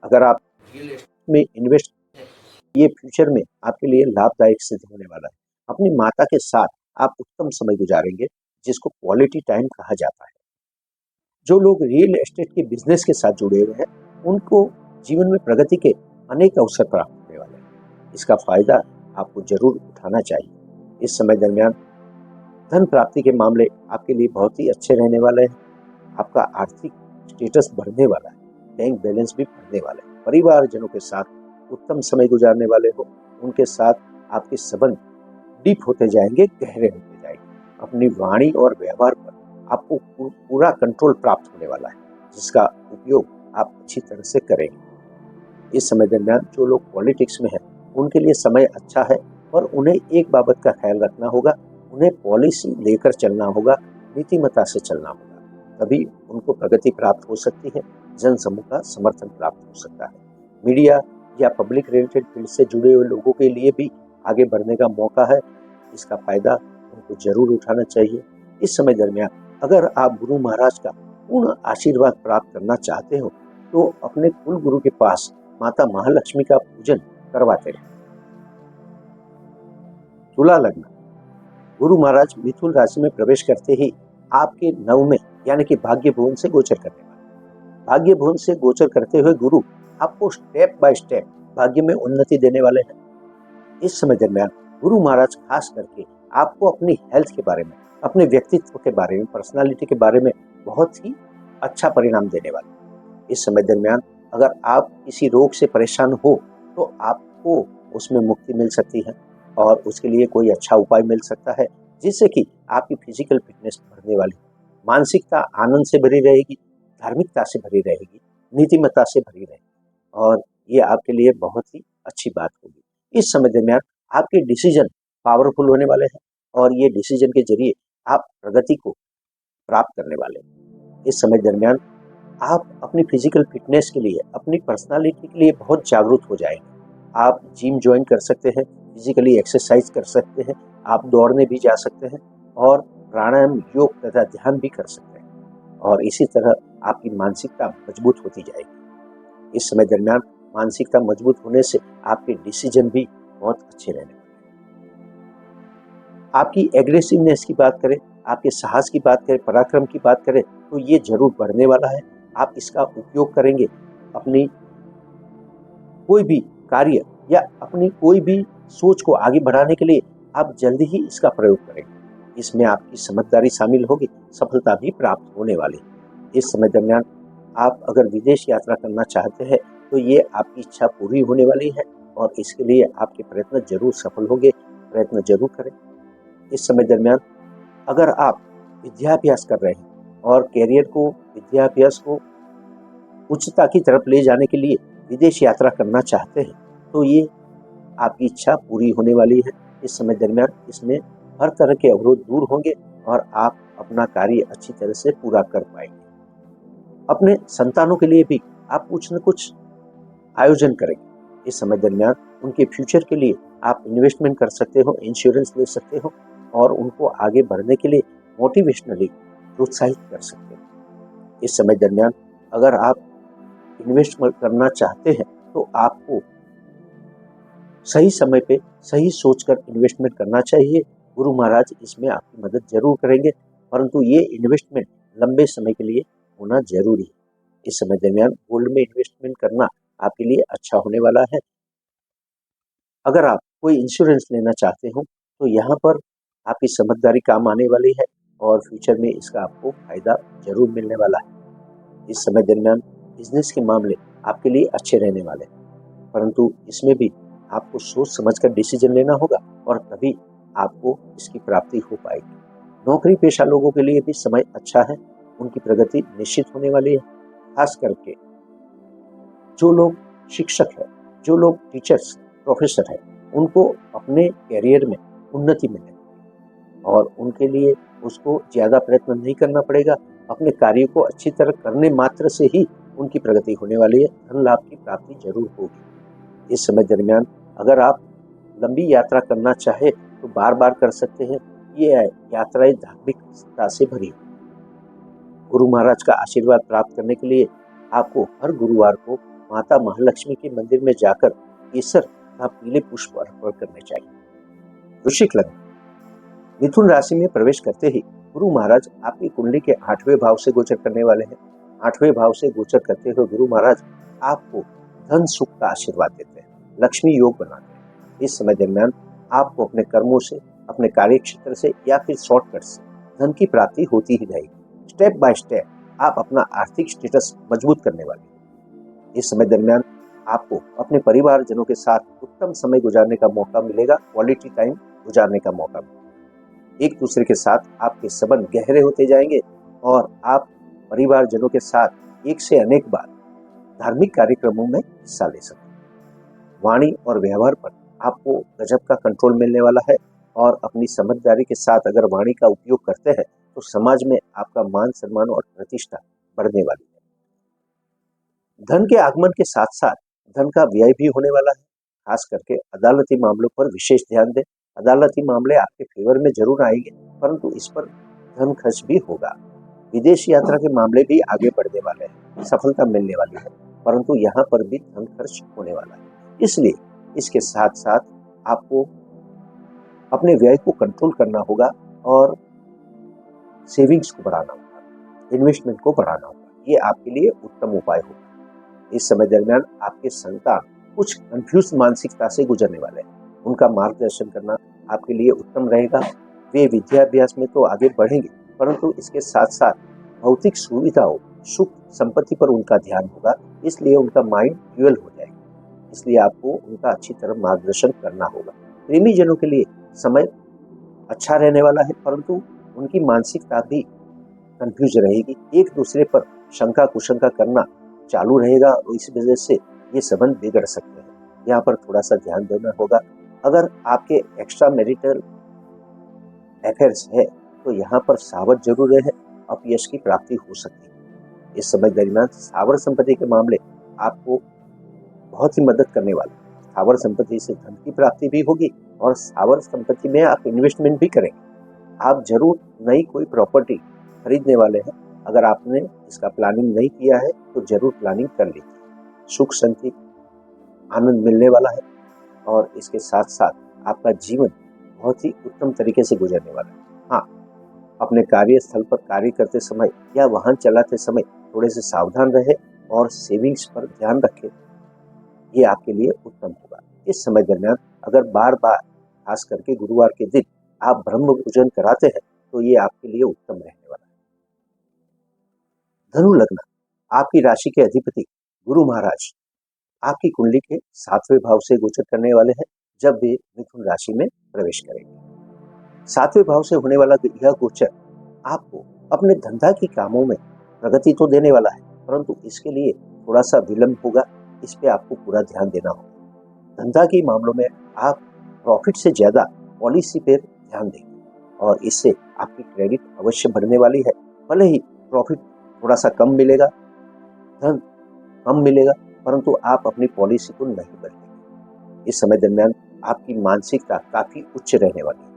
अगर आप रियल एस्टेट में इन्वेस्ट, ये फ्यूचर में आपके लिए लाभदायक सिद्ध होने वाला है। अपनी माता के साथ आप उत्तम समय गुजारेंगे जिसको क्वालिटी टाइम कहा जाता है। जो लोग रियल एस्टेट के बिजनेस के साथ जुड़े हुए हैं उनको जीवन में प्रगति के अनेक अवसर प्राप्त होने वाले हैं। इसका फायदा आपको जरूर उठाना चाहिए। इस समय दरमियान धन प्राप्ति के मामले आपके लिए बहुत ही अच्छे रहने वाले हैं। आपका आर्थिक स्टेटस बढ़ने वाला है। बैंक बैलेंस भी बढ़ने वाला है। परिवारजनों के साथ उत्तम समय गुजारने वाले हो। उनके साथ आपके संबंध डीप होते जाएंगे, गहरे होते जाएंगे। अपनी वाणी और व्यवहार पर आपको पूरा कंट्रोल प्राप्त होने वाला है जिसका उपयोग आप अच्छी तरह से करेंगे। इस समय दरमियान जो लोग पॉलिटिक्स में हैं उनके लिए समय अच्छा है और उन्हें एक बाबत का ख्याल रखना होगा, उन्हें पॉलिसी लेकर चलना होगा, नीतिमत्ता से चलना होगा, तभी उनको प्रगति प्राप्त हो सकती है, जन समूह का समर्थन प्राप्त हो सकता है। मीडिया या पब्लिक रिलेटेड फील्ड से जुड़े हुए लोगों के लिए भी आगे बढ़ने का मौका है। इसका फायदा उनको जरूर उठाना चाहिए। इस समय दरमियान अगर आप गुरु महाराज का पूर्ण आशीर्वाद प्राप्त करना चाहते हो तो अपने कुल गुरु के पास माता महालक्ष्मी का पूजन करवाते रहें। तुला लग्न, गुरु महाराज मिथुन राशि में प्रवेश करते ही आपके नवमे यानी कि भाग्य भुवन से गोचर करने वाले। भाग्य भुवन से गोचर करते हुए गुरु आपको स्टेप बाय स्टेप भाग्य में उन्नति देने वाले हैं। इस समय दरमियान गुरु महाराज खास करके आपको अपनी हेल्थ के बारे में, अपने व्यक्तित्व के बारे में, पर्सनालिटी के बारे में बहुत ही अच्छा परिणाम देने वाले। इस समय दरमियान अगर आप किसी रोग से परेशान हो तो आपको उसमें मुक्ति मिल सकती है और उसके लिए कोई अच्छा उपाय मिल सकता है जिससे कि आपकी फिजिकल फिटनेस बढ़ने वाली है। मानसिकता आनंद से भरी रहेगी, धार्मिकता से भरी रहेगी, नीतिमत्ता से भरी रहेगी और ये आपके लिए बहुत ही अच्छी बात होगी। इस समय दरमियान आपके डिसीजन पावरफुल होने वाले हैं और ये डिसीजन के जरिए आप प्रगति को प्राप्त करने वाले हैं। इस समय दरमियान आप अपनी फिजिकल फिटनेस के लिए, अपनी पर्सनालिटी के लिए बहुत जागरूक हो जाएंगे। आप जिम ज्वाइन कर सकते हैं, फिजिकली एक्सरसाइज कर सकते हैं, आप दौड़ने भी जा सकते हैं और प्राणायाम, योग तथा ध्यान भी कर सकते हैं और इसी तरह आपकी मानसिकता मजबूत होती जाएगी। इस समय दरमियान मानसिकता मजबूत होने से आपके डिसीजन भी बहुत अच्छे रहने वाले हैं। आपकी एग्रेसिवनेस की बात करें, आपके साहस की बात करें, पराक्रम की बात करें, तो ये जरूर बढ़ने वाला है। आप इसका उपयोग करेंगे अपनी कोई भी कार्य या अपनी कोई भी सोच को आगे बढ़ाने के लिए। आप जल्दी ही इसका प्रयोग करेंगे। इसमें आपकी समझदारी शामिल होगी, सफलता भी प्राप्त होने वाली है। इस समय दरमियान आप अगर विदेश यात्रा करना चाहते हैं तो ये आपकी इच्छा पूरी होने वाली है और इसके लिए आपके प्रयत्न जरूर सफल होंगे। प्रयत्न जरूर करें। इस समय दरमियान अगर आप विद्याभ्यास कर रहे हैं और कैरियर को, विद्याभ्यास को उच्चता की तरफ ले जाने के लिए विदेश यात्रा करना चाहते हैं तो ये आपकी इच्छा पूरी होने वाली है। इस समय दरमियान इसमें हर तरह के अवरोध दूर होंगे और आप अपना कार्य अच्छी तरह से पूरा कर पाएंगे। अपने संतानों के लिए भी आप कुछ न कुछ आयोजन करेंगे। इस समय दरमियान उनके फ्यूचर के लिए आप इन्वेस्टमेंट कर सकते हो, इंश्योरेंस ले सकते हो और उनको आगे बढ़ने के लिए मोटिवेशनली प्रोत्साहित कर सकते हो। इस समय दरमियान अगर आप इन्वेस्टमेंट करना चाहते हैं तो आपको सही समय पे सही सोचकर इन्वेस्टमेंट करना चाहिए। गुरु महाराज इसमें आपकी मदद जरूर करेंगे, परंतु ये इन्वेस्टमेंट लंबे समय के लिए होना जरूरी है। इस समय दरमियान गोल्ड में इन्वेस्टमेंट करना आपके लिए अच्छा होने वाला है। अगर आप कोई इंश्योरेंस लेना चाहते हो तो यहाँ पर आपकी समझदारी काम आने वाली है और फ्यूचर में इसका आपको फायदा जरूर मिलने वाला है। इस समय दरमियान बिजनेस के मामले आपके लिए अच्छे रहने वाले हैं, परंतु इसमें भी आपको सोच समझकर डिसीजन लेना होगा और तभी आपको इसकी प्राप्ति हो पाएगी। नौकरी पेशा लोगों के लिए भी समय अच्छा है, उनकी प्रगति निश्चित होने वाली है। खास करके जो लोग शिक्षक हैं, जो लोग टीचर्स, प्रोफेसर हैं, उनको अपने कैरियर में उन्नति मिलेगी और उनके लिए उसको ज़्यादा प्रयत्न नहीं करना पड़ेगा। अपने कार्य को अच्छी तरह करने मात्र से ही उनकी प्रगति होने वाली है। धन लाभ की प्राप्ति जरूर होगी। इस समय दरमियान अगर आप लंबी यात्रा करना चाहे तो बार बार कर सकते हैं। ये यात्राएं धार्मिकता से भरी हुई। गुरु महाराज का आशीर्वाद प्राप्त करने के लिए आपको हर गुरुवार को माता महालक्ष्मी के मंदिर में जाकर केसर तथा पीले पुष्प अर्पण करने चाहिए। वृश्चिक लग्न, मिथुन राशि में प्रवेश करते ही गुरु महाराज आपकी कुंडली के 8वें भाव से गोचर करने वाले हैं। 8वें भाव से गोचर करते हुए गुरु महाराज आपको धन सुख का आशीर्वाद देते हैं, लक्ष्मी योग बनाते हैं। इस समय दरमियान आपको अपने कर्मों से, अपने कार्य क्षेत्र से या फिर शॉर्टकट से धन की प्राप्ति होती ही रहेगी। स्टेप बाय स्टेप आप अपना आर्थिक स्टेटस मजबूत करने वाले हैं। इस समय दरमियान आपको अपने परिवारजनों के साथ उत्तम समय गुजारने का मौका मिलेगा, क्वालिटी टाइम गुजारने का मौका मिलेगा। एक दूसरे के साथ आपके संबंध गहरे होते जाएंगे और आप परिवारजनों के साथ एक से अनेक बार धार्मिक कार्यक्रमों में हिस्सा ले सकते हैं। वाणी और व्यवहार पर आपको गजब का कंट्रोल मिलने वाला है और अपनी समझदारी के साथ अगर वाणी का उपयोग करते हैं तो समाज में आपका मान सम्मान और प्रतिष्ठा बढ़ने वाली है। धन के आगमन के साथ साथ धन का व्यय भी होने वाला है। खास करके अदालती मामलों पर विशेष ध्यान दें। अदालती मामले आपके फेवर में जरूर आएंगे, परंतु इस पर धन खर्च भी होगा। विदेश यात्रा के मामले भी आगे बढ़ने वाले हैं, सफलता मिलने वाली है, परंतु यहाँ पर भी धन खर्च होने वाला है। इसलिए इसके साथ साथ आपको अपने व्यय को कंट्रोल करना होगा और सेविंग्स को बढ़ाना होगा, इन्वेस्टमेंट को बढ़ाना होगा। ये आपके लिए उत्तम उपाय होगा। इस समय दरमियान आपके संतान कुछ कंफ्यूज मानसिकता से गुजरने वाले हैं, उनका मार्गदर्शन करना आपके लिए उत्तम रहेगा। वे विद्याभ्यास में तो आगे बढ़ेंगे, परंतु इसके साथ साथ भौतिक सुविधाओं, सुख संपत्ति पर उनका ध्यान होगा, इसलिए उनका माइंड ड्यूअल हो जाएगा। इसलिए आपको उनका अच्छी तरह मार्गदर्शन करना होगा। प्रेमी जनों के लिए समय अच्छा रहने वाला है, परंतु उनकी मानसिकता भी कंफ्यूज रहेगी। एक दूसरे पर शंका कुशंका करना चालू रहेगा और इस वजह से ये संबंध बिगड़ सकते हैं। यहाँ पर थोड़ा सा ध्यान देना होगा। अगर आपके एक्स्ट्रा मैरिटल अफेयर्स है तो यहाँ पर सावध जरूर रहे, अपयश की प्राप्ति हो सकती है। इस समय दरमियान स्थावर संपत्ति के मामले आपको बहुत ही मदद करने वाले। स्थावर संपत्ति से धन की प्राप्ति भी होगी और स्थावर संपत्ति में आप इन्वेस्टमेंट भी करेंगे। आप जरूर नई कोई प्रॉपर्टी खरीदने वाले हैं अगर आपने इसका प्लानिंग नहीं किया है तो जरूर प्लानिंग कर लीजिए। सुख शांति आनंद मिलने वाला है और इसके साथ साथ आपका जीवन बहुत ही उत्तम तरीके से गुजरने वाला है। हाँ, अपने कार्यस्थल पर कार्य करते समय या वाहन चलाते समय थोड़े से सावधान रहे और सेविंग्स पर ध्यान रखें, ये आपके लिए उत्तम होगा। इस समय दरमियान अगर बार बार खास करके गुरुवार के दिन आप ब्रह्म पूजन कराते हैं तो ये आपके लिए उत्तम रहने वाला है। धनु लग्न, आपकी राशि के अधिपति गुरु महाराज आपकी कुंडली के 7वें भाव से गोचर करने वाले हैं जब वे मिथुन राशि में प्रवेश करेंगे। 7वें भाव से होने वाला यह गोचर आपको अपने धंधा की कामों में प्रगति तो देने वाला है, परंतु इसके लिए थोड़ा सा विलंब होगा। इस पे आपको पूरा ध्यान देना होगा। धंधा के मामलों में आप प्रॉफिट से ज्यादा पॉलिसी पर ध्यान देंगे और इससे आपकी क्रेडिट अवश्य बढ़ने वाली है। भले ही प्रॉफिट थोड़ा सा कम मिलेगा, धन कम मिलेगा, परंतु आप अपनी पॉलिसी को नहीं बदलेंगे। इस समय दरमियान आपकी मानसिकता काफी उच्च रहने वाली है।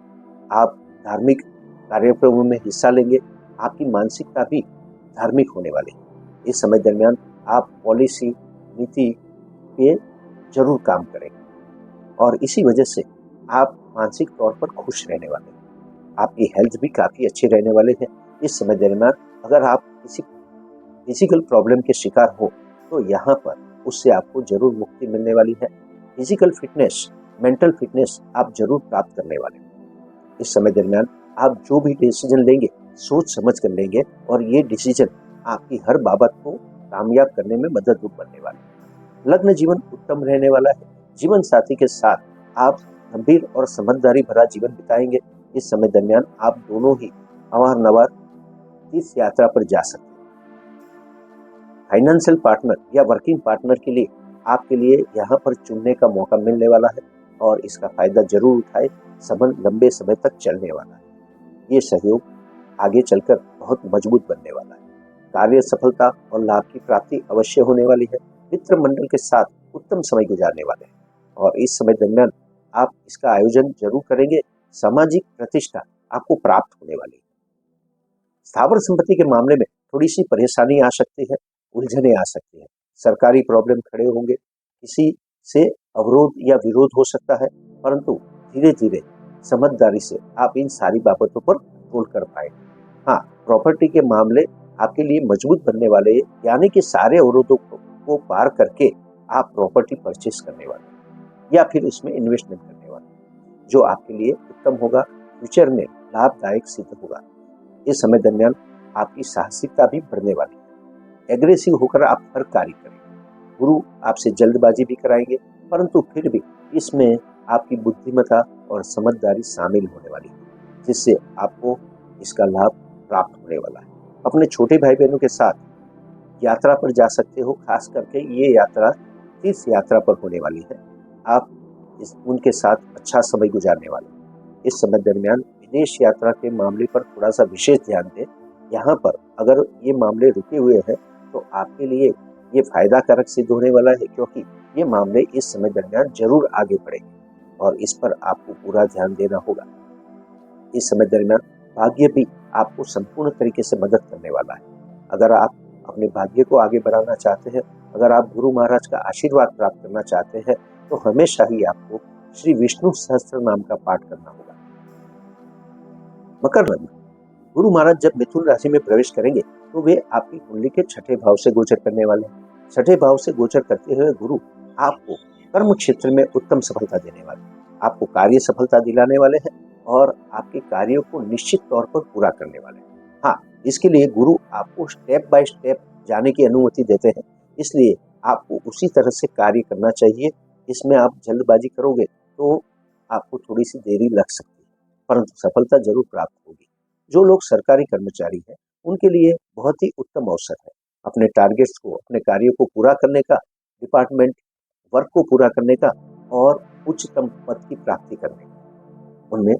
आप धार्मिक कार्यक्रमों में हिस्सा लेंगे, आपकी मानसिकता भी धार्मिक होने वाली है। इस समय दरमियान आप पॉलिसी नीति पे जरूर काम करेंगे और इसी वजह से आप मानसिक तौर पर खुश रहने वाले हैं। आपकी हेल्थ भी काफी अच्छी रहने वाले हैं। इस समय दरमियान अगर आप किसी फिजिकल प्रॉब्लम के शिकार हो तो यहाँ पर उससे आपको जरूर मुक्ति मिलने वाली है। फिजिकल फिटनेस, मेंटल फिटनेस आप जरूर प्राप्त करने वाले हैं। इस समय दरमियान आप जो भी डिसीजन लेंगे सोच समझ कर लेंगे और ये डिसीजन आपकी हर बाबत को कामयाब करने में मददरूप बनने वाले हैं। लग्न जीवन उत्तम रहने वाला है। जीवन साथी के साथ आप गंभीर और समझदारी भरा जीवन बिताएंगे। इस समय दरमियान आप दोनों ही अवारनवार तीर्थ यात्रा पर जा सकते हैं। फाइनेंशियल पार्टनर या वर्किंग पार्टनर के लिए आपके लिए यहाँ पर चुनने का मौका मिलने वाला है और इसका फायदा जरूर उठाए। संबंध लंबे समय तक चलने वाला है। ये सहयोग आगे चलकर बहुत मजबूत बनने वाला है। कार्य सफलता और लाभ की प्राप्ति अवश्य होने वाली है। मित्र मंडल के साथ उत्तम समय गुजारने वाले हैं और इस समय दरमियान आप इसका आयोजन जरूर करेंगे। सामाजिक प्रतिष्ठा आपको प्राप्त होने वाली है। स्थावर संपत्ति के मामले में थोड़ी सी परेशानी आ सकती है, उलझने आ सकती है, सरकारी प्रॉब्लम खड़े होंगे, किसी से अवरोध या विरोध हो सकता है, परंतु धीरे धीरे समझदारी से आप इन सारी बाबतों पर कंट्रोल कर पाएंगे। हाँ, प्रॉपर्टी के मामले आपके लिए मजबूत बनने वाले, यानी कि सारे अवरोधों को पार करके आप प्रॉपर्टी परचेस करने वाले या फिर उसमें इन्वेस्टमेंट करने वाले, जो आपके लिए उत्तम होगा, फ्यूचर में लाभदायक सिद्ध होगा। इस समय दरमियान आपकी साहसिकता भी बढ़ने वाली है। एग्रेसिव होकर आप हर कार्य करेंगे। गुरु आपसे जल्दबाजी भी कराएंगे, परंतु फिर भी इसमें आपकी बुद्धिमत्ता और समझदारी शामिल होने वाली है, जिससे आपको इसका लाभ प्राप्त होने वाला है। अपने छोटे भाई बहनों के साथ यात्रा पर जा सकते हो। खास करके ये यात्रा तीर्थ यात्रा पर होने वाली है। आप उनके साथ अच्छा समय गुजारने वाले हैं। इस समय दरमियान विदेश यात्रा के मामले पर थोड़ा सा विशेष ध्यान दें। यहाँ पर अगर ये मामले रुके हुए हैं तो आपके लिए ये फायदा कारक सिद्ध होने वाला है, क्योंकि ये मामले इस समय दरमियान जरूर आगे बढ़ेंगे और इस पर आपको पूरा ध्यान देना होगा। इस समय दरमियान भाग्य भी आपको संपूर्ण तरीके से मदद करने वाला है। अगर आप अपने भाग्य को आगे बढ़ाना चाहते हैं, अगर आप गुरु महाराज का आशीर्वाद प्राप्त करना चाहते हैं, तो हमेशा ही आपको श्री विष्णु सहस्त्र नाम का पाठ करना होगा। मकर लग्न, गुरु महाराज जब मिथुन राशि में प्रवेश करेंगे तो वे आपकी कुंडली के 6ठे भाव से गोचर करने वाले हैं। 6ठे भाव से गोचर करते हुए गुरु आपको कर्म क्षेत्र में उत्तम सफलता देने वाले हैं, आपको कार्य सफलता दिलाने वाले हैं और आपके कार्यों को निश्चित तौर पर पूरा करने वाले हैं। हाँ, इसके लिए गुरु आपको स्टेप बाय स्टेप जाने की अनुमति देते हैं, इसलिए आपको उसी तरह से कार्य करना चाहिए। इसमें आप जल्दबाजी करोगे तो आपको थोड़ी सी देरी लग सकती है, परंतु सफलता जरूर प्राप्त होगी। जो लोग सरकारी कर्मचारी हैं उनके लिए बहुत ही उत्तम अवसर है अपने टारगेट्स को, अपने कार्यों को पूरा करने का, डिपार्टमेंट वर्क को पूरा करने का और उच्चतम पद की प्राप्ति करने का, उनमें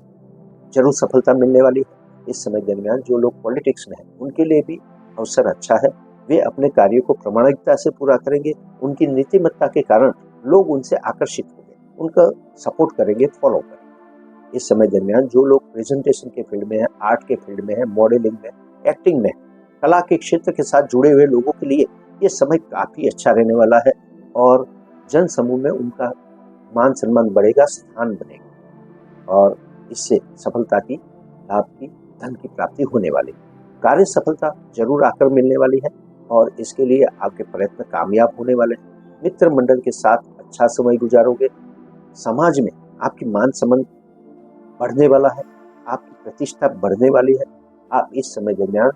जरूर सफलता मिलने वाली है। इस समय दरमियान जो लोग पॉलिटिक्स में हैं उनके लिए भी अवसर अच्छा है। वे अपने कार्यों को प्रामाणिकता से पूरा करेंगे। उनकी नीतिमत्ता के कारण लोग उनसे आकर्षित होंगे, उनका सपोर्ट करेंगे, फॉलो करेंगे। इस समय दरमियान जो लोग प्रेजेंटेशन के फील्ड में है, आर्ट के फील्ड में है, मॉडलिंग में, एक्टिंग में, कला के क्षेत्र के साथ जुड़े हुए लोगों के लिए ये समय काफ़ी अच्छा रहने वाला है और जन समूह में उनका मान सम्मान बढ़ेगा, स्थान बनेगा और इससे सफलता की, लाभ की, धन की प्राप्ति होने वाली है। कार्य सफलता जरूर आकर मिलने वाली है और इसके लिए आपके प्रयत्न कामयाब होने वाले हैं। मित्र मंडल के साथ अच्छा समय गुजारोगे। समाज में आपकी मान सम्मान बढ़ने वाला है, आपकी प्रतिष्ठा बढ़ने वाली है। आप इस समय दरमियान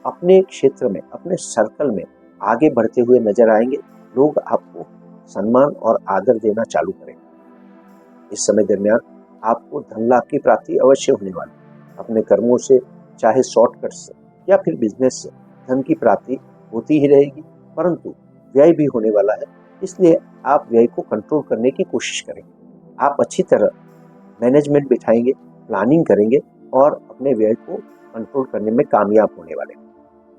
अपने क्षेत्र में, अपने सर्कल में आगे बढ़ते हुए नजर आएंगे। लोग आपको सम्मान और आदर देना चालू करेंगे। इस समय दरमियान आपको धन लाभ की प्राप्ति अवश्य होने वाली है। अपने कर्मों से, चाहे शॉर्टकट से या फिर बिजनेस से, धन की प्राप्ति होती ही रहेगी, परंतु व्यय भी होने वाला है। इसलिए आप व्यय को कंट्रोल करने की कोशिश करेंगे। आप अच्छी तरह मैनेजमेंट बिठाएंगे, प्लानिंग करेंगे और अपने व्यय को कंट्रोल करने में कामयाब होने वाले हैं।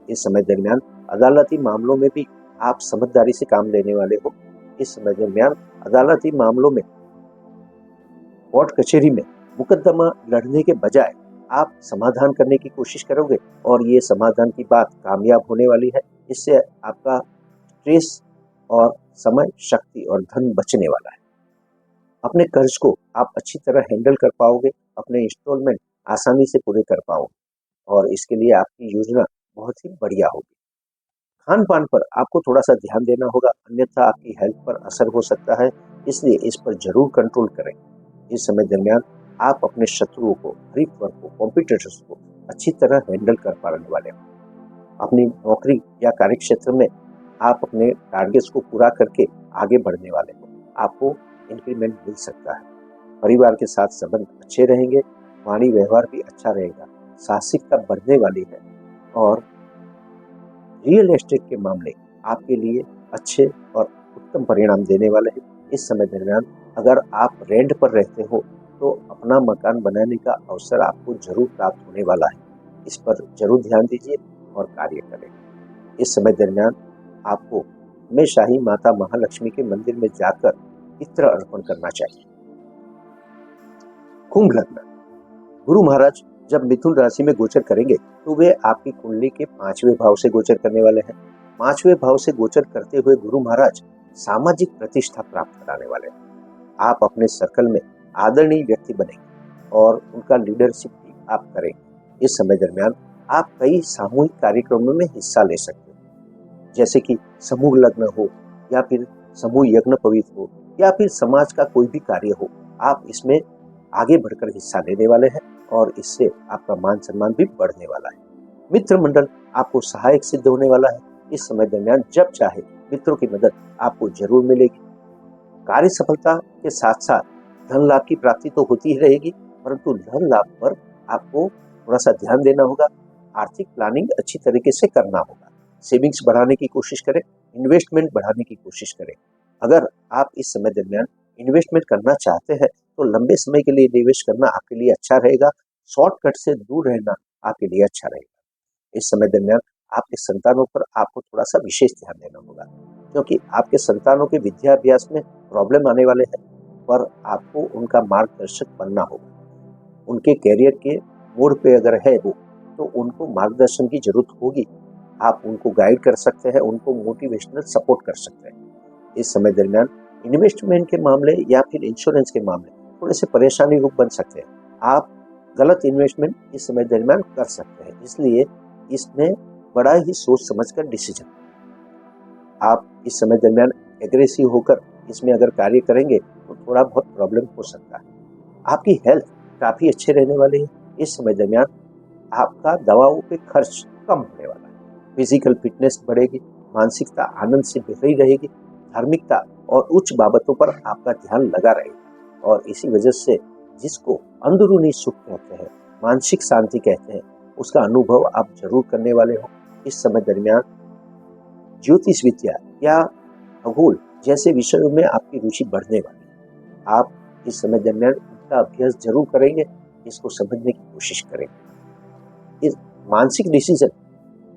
इस समय दरमियान अदालती मामलों में भी आप समझदारी से काम लेने वाले हो। इस समय दरमियान अदालती मामलों में, कोर्ट कचहरी में मुकदमा लड़ने के बजाय आप समाधान करने की कोशिश करोगे और ये समाधान की बात कामयाब होने वाली है। इससे आपका स्ट्रेस और समय, शक्ति और धन बचने वाला है। अपने कर्ज को आप अच्छी तरह हैंडल कर पाओगे, अपने इंस्टॉलमेंट आसानी से पूरे कर पाओगे और इसके लिए आपकी योजना बहुत ही बढ़िया होगी। खान पान पर आपको थोड़ा सा ध्यान देना होगा, अन्यथा आपकी हेल्थ पर असर हो सकता है, इसलिए इस पर जरूर कंट्रोल करें। इस समय दरमियान आप अपने शत्रुओं को, हरीफ वर्ग को, कॉम्पिटिटर्स को अच्छी तरह हैंडल कर पाने वाले हो। अपनी नौकरी या कार्य क्षेत्र में आप अपने टारगेट्स को पूरा करके आगे बढ़ने वाले हो। आपको इंक्रीमेंट मिल सकता है। परिवार के साथ संबंध अच्छे रहेंगे, वाणी व्यवहार भी अच्छा रहेगा, साहसिकता बढ़ने वाली है और रियल एस्टेट के मामले आपके लिए अच्छे और उत्तम परिणाम देने वाले हैं। इस समय दरमियान अगर आप रेंट पर रहते हो तो अपना मकान बनाने का अवसर आपको जरूर प्राप्त होने वाला है। इस पर जरूर ध्यान दीजिए और कार्य करें। इस समय दरमियान आपको हमेशा ही माता महालक्ष्मी के मंदिर में जाकर इत्र अर्पण करना चाहिए। कुंभ लग्न, गुरु महाराज जब मिथुन राशि में गोचर करेंगे तो वे आपकी कुंडली के 5वें भाव से गोचर करने वाले हैं। 5वें भाव से गोचर करते हुए गुरु महाराज सामाजिक प्रतिष्ठा प्राप्त कराने वाले हैं। आप अपने सर्कल में आदरणीय व्यक्ति बनेंगे और उनका लीडरशिप भी आप करेंगे। इस समय दरमियान आप कई सामूहिक कार्यक्रमों में हिस्सा ले सकते हो, जैसे कि समूह लग्न हो या फिर समूह यज्ञ पवित्र हो या फिर समाज का कोई भी कार्य हो। आप इसमें आगे बढ़कर हिस्सा लेने वाले हैं और इससे आपका मान सम्मान भी बढ़ने वाला है। मित्र मंडल आपको सहायक सिद्ध होने वाला है। इस समय दरमियान जब चाहे मित्रों की मदद आपको जरूर मिलेगी। कार्य सफलता के साथ साथ धन लाभ की प्राप्ति तो होती ही रहेगी, परंतु धन लाभ पर आपको थोड़ा सा ध्यान देना होगा। आर्थिक प्लानिंग अच्छी तरीके से करना होगा। सेविंग्स बढ़ाने की कोशिश करें, इन्वेस्टमेंट बढ़ाने की कोशिश करें। अगर आप इस समय दरमियान इन्वेस्टमेंट करना चाहते हैं तो लंबे समय के लिए निवेश करना आपके लिए अच्छा रहेगा। शॉर्टकट से दूर रहना आपके लिए अच्छा रहेगा। इस समय दरमियान आपके संतानों पर आपको थोड़ा सा विशेष ध्यान देना होगा, क्योंकि आपके संतानों के विद्याभ्यास में प्रॉब्लम आने वाले हैं, पर आपको उनका मार्गदर्शक बनना होगा। उनके कैरियर के मोड़ पे अगर है वो, तो उनको मार्गदर्शन की जरूरत होगी। आप उनको गाइड कर सकते हैं, उनको मोटिवेशनल सपोर्ट कर सकते हैं। इस समय दरमियान इन्वेस्टमेंट के मामले या फिर इंश्योरेंस के मामले थोड़े से परेशानी रूप बन सकते हैं। आप गलत इन्वेस्टमेंट इस समय दरमियान कर सकते हैं, इसलिए इसमें बड़ा ही सोच समझकर डिसीजन। आप इस समय दरमियान एग्रेसिव होकर इसमें अगर कार्य करेंगे तो थोड़ा बहुत प्रॉब्लम हो सकता है। आपकी हेल्थ काफ़ी अच्छे रहने वाली है। इस समय दरमियान आपका दवाओं पे खर्च कम होने वाला है। फिजिकल फिटनेस बढ़ेगी, मानसिकता आनंद से भरी रहेगी, धार्मिकता और उच्च बाबतों पर आपका ध्यान लगा रहेगा और इसी वजह से जिसको अंदरूनी सुख कहते हैं, मानसिक शांति कहते हैं, उसका अनुभव आप जरूर करने वाले हो। इस समय दरमियान ज्योतिष विद्या या खगोल जैसे विषयों में आपकी रुचि बढ़ने वाली है। आप इस समय दरमियान इनका अभ्यास जरूर करेंगे, इसको समझने की कोशिश करेंगे। इस मानसिक डिसीजन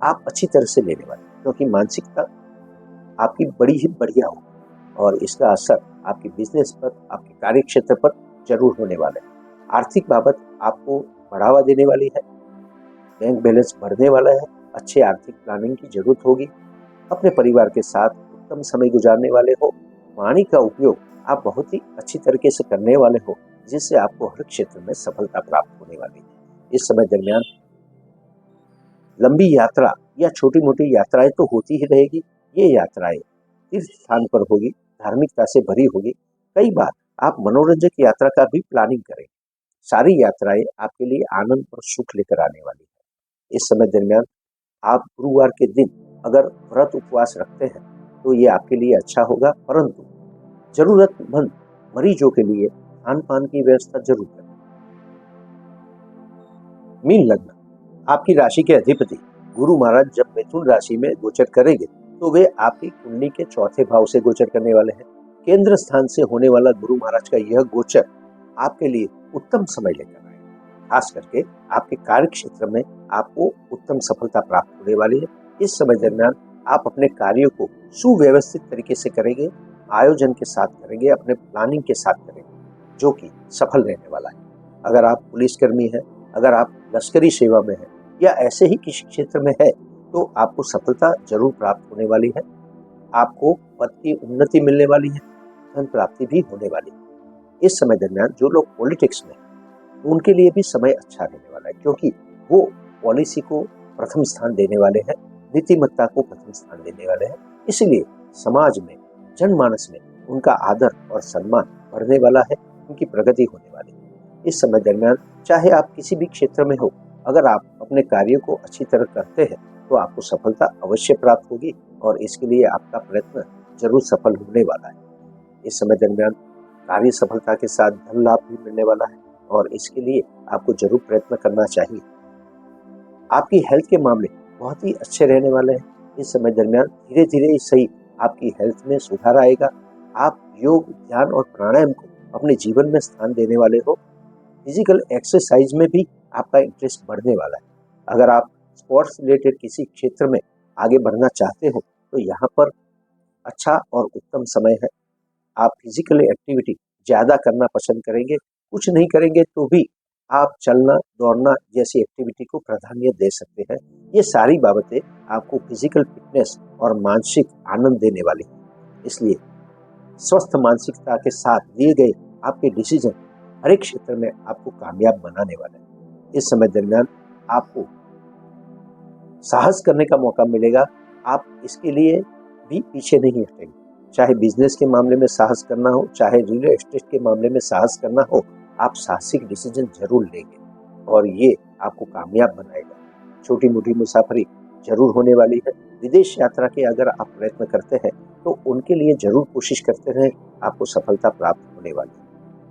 आप अच्छी तरह से लेने वाले, क्योंकि मानसिकता आपकी बड़ी ही बढ़िया होगी और इसका असर आपके बिजनेस पर, आपके कार्य क्षेत्र पर जरूर होने वाला है। आर्थिक बाबत आपको बढ़ावा देने वाली है, बैंक बैलेंस बढ़ने वाला है अच्छे आर्थिक प्लानिंग की जरूरत होगी। अपने परिवार के साथ उत्तम समय गुजारने वाले हो। वाणी का उपयोग आप बहुत ही अच्छी तरीके से करने वाले हो, जिससे आपको हर क्षेत्र में सफलता प्राप्त होने वाली है। इस समय दरमियान लंबी यात्रा या छोटी मोटी यात्राएं तो होती ही रहेगी। ये यात्राएं तीर्थ स्थान पर होगी, धार्मिकता से भरी होगी। कई बार आप मनोरंजक यात्रा का भी प्लानिंग करें। सारी यात्राएं आपके लिए आनंद और सुख लेकर आने वाली है। इस समय दरमियान आप गुरुवार के दिन अगर व्रत उपवास रखते हैं तो ये आपके लिए अच्छा होगा, परंतु जरूरतमंद मरीजों के लिए खान पान की व्यवस्था जरूर करें। मीन लग्न, आपकी राशि के अधिपति गुरु महाराज जब मिथुन राशि में गोचर करेंगे तो वे आपकी कुंडली के चौथे भाव से गोचर करने वाले हैं। केंद्र स्थान से होने वाला गुरु महाराज का यह गोचर आपके लिए उत्तम समय लेकर आएगा। खास करके आपके कार्य क्षेत्र में आपको उत्तम सफलता प्राप्त होने वाली है। इस समय दरमियान आप अपने कार्यों को सुव्यवस्थित तरीके से करेंगे, आयोजन के साथ करेंगे, अपने प्लानिंग के साथ करेंगे, जो कि सफल रहने वाला है। अगर आप पुलिसकर्मी हैं, अगर आप लश्करी सेवा में हैं या ऐसे ही किसी क्षेत्र में है तो आपको सफलता जरूर प्राप्त होने वाली है। आपको पद की उन्नति मिलने वाली है, धन प्राप्ति भी होने वाली है। इस समय दरमियान जो लोग पॉलिटिक्स में हैं उनके लिए भी समय अच्छा रहने वाला है, क्योंकि वो पॉलिसी को प्रथम स्थान देने वाले हैं, नीतिमत्ता को प्रथम स्थान देने वाले हैं। इसलिए समाज में, जनमानस में उनका आदर और सम्मान बढ़ने वाला है, उनकी प्रगति होने वाली है। इस समय दरमियान चाहे आप किसी भी क्षेत्र में हो, अगर आप अपने कार्य को अच्छी तरह करते हैं तो आपको सफलता अवश्य प्राप्त होगी और इसके लिए आपका प्रयत्न जरूर सफल होने वाला है। इस समय दरमियान कार्य सफलता के साथ धन लाभ भी मिलने वाला है और इसके लिए आपको जरूर प्रयत्न करना चाहिए। आपकी हेल्थ के मामले बहुत ही अच्छे रहने वाले हैं। इस समय दरमियान धीरे धीरे ही सही आपकी हेल्थ में सुधार आएगा। आप योग, ध्यान और प्राणायाम को अपने जीवन में स्थान देने वाले हो। फिजिकल एक्सरसाइज में भी आपका इंटरेस्ट बढ़ने वाला है। अगर आप स्पोर्ट्स रिलेटेड किसी क्षेत्र में आगे बढ़ना चाहते हो तो यहाँ पर अच्छा और उत्तम समय है। आप फिजिकल एक्टिविटी ज़्यादा करना पसंद करेंगे। कुछ नहीं करेंगे तो भी आप चलना, दौड़ना जैसी एक्टिविटी को प्राधान्य दे सकते हैं। ये सारी बाबतें आपको फिजिकल फिटनेस और मानसिक आनंद देने वाली हैं। इसलिए स्वस्थ मानसिकता के साथ लिए गए आपके डिसीजन हर एक क्षेत्र में आपको कामयाब बनाने वाले हैं। इस समय दरमियान आपको साहस करने का मौका मिलेगा। आप इसके लिए भी पीछे नहीं हटेंगे। चाहे बिजनेस के मामले में साहस करना हो, चाहे रियल एस्टेट के मामले में साहस करना हो, आप साहसिक डिसीजन जरूर लेंगे और ये आपको कामयाब बनाएगा। छोटी मोटी मुसाफरी जरूर होने वाली है। विदेश यात्रा के अगर आप प्रयत्न करते हैं तो उनके लिए जरूर कोशिश करते रहें, आपको सफलता प्राप्त होने वाली है।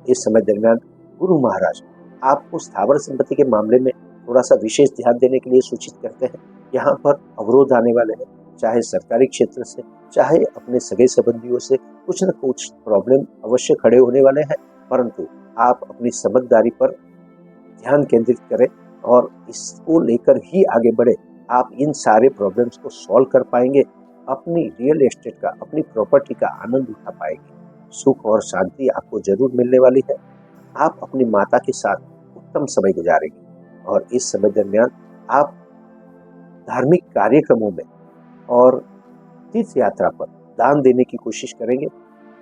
इस समय दरमियान गुरु महाराज आपको स्थावर संपत्ति के मामले में थोड़ा सा विशेष ध्यान देने के लिए सूचित करते हैं। यहाँ पर अवरोध आने वाले हैं, चाहे सरकारी क्षेत्र से, चाहे अपने सगे संबंधियों से कुछ न कुछ प्रॉब्लम अवश्य खड़े होने वाले हैं, परंतु आप अपनी समझदारी पर ध्यान केंद्रित करें और इसको लेकर ही आगे बढ़े। आप इन सारे प्रॉब्लम्स को सॉल्व कर पाएंगे, अपनी रियल एस्टेट का, अपनी प्रॉपर्टी का आनंद उठा पाएंगे। सुख और शांति आपको जरूर मिलने वाली है। आप अपनी माता के साथ उत्तम समय गुजारेंगे और इस समय दरमियान आप धार्मिक कार्यक्रमों में और तीर्थ यात्रा पर दान देने की कोशिश करेंगे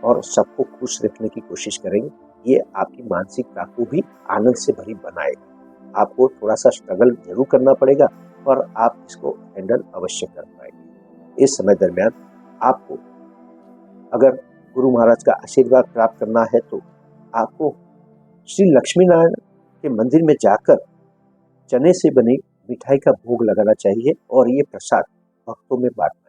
और सबको खुश रखने की कोशिश करेंगे। ये आपकी मानसिकता को भी आनंद से भरी बनाएगा। आपको थोड़ा सा स्ट्रगल जरूर करना पड़ेगा और आप इसको हैंडल अवश्य कर पाएंगे। इस समय दरमियान आपको अगर गुरु महाराज का आशीर्वाद प्राप्त करना है तो आपको श्री लक्ष्मी नारायण के मंदिर में जाकर चने से बनी मिठाई का भोग लगाना चाहिए और ये प्रसाद भक्तों में बांटना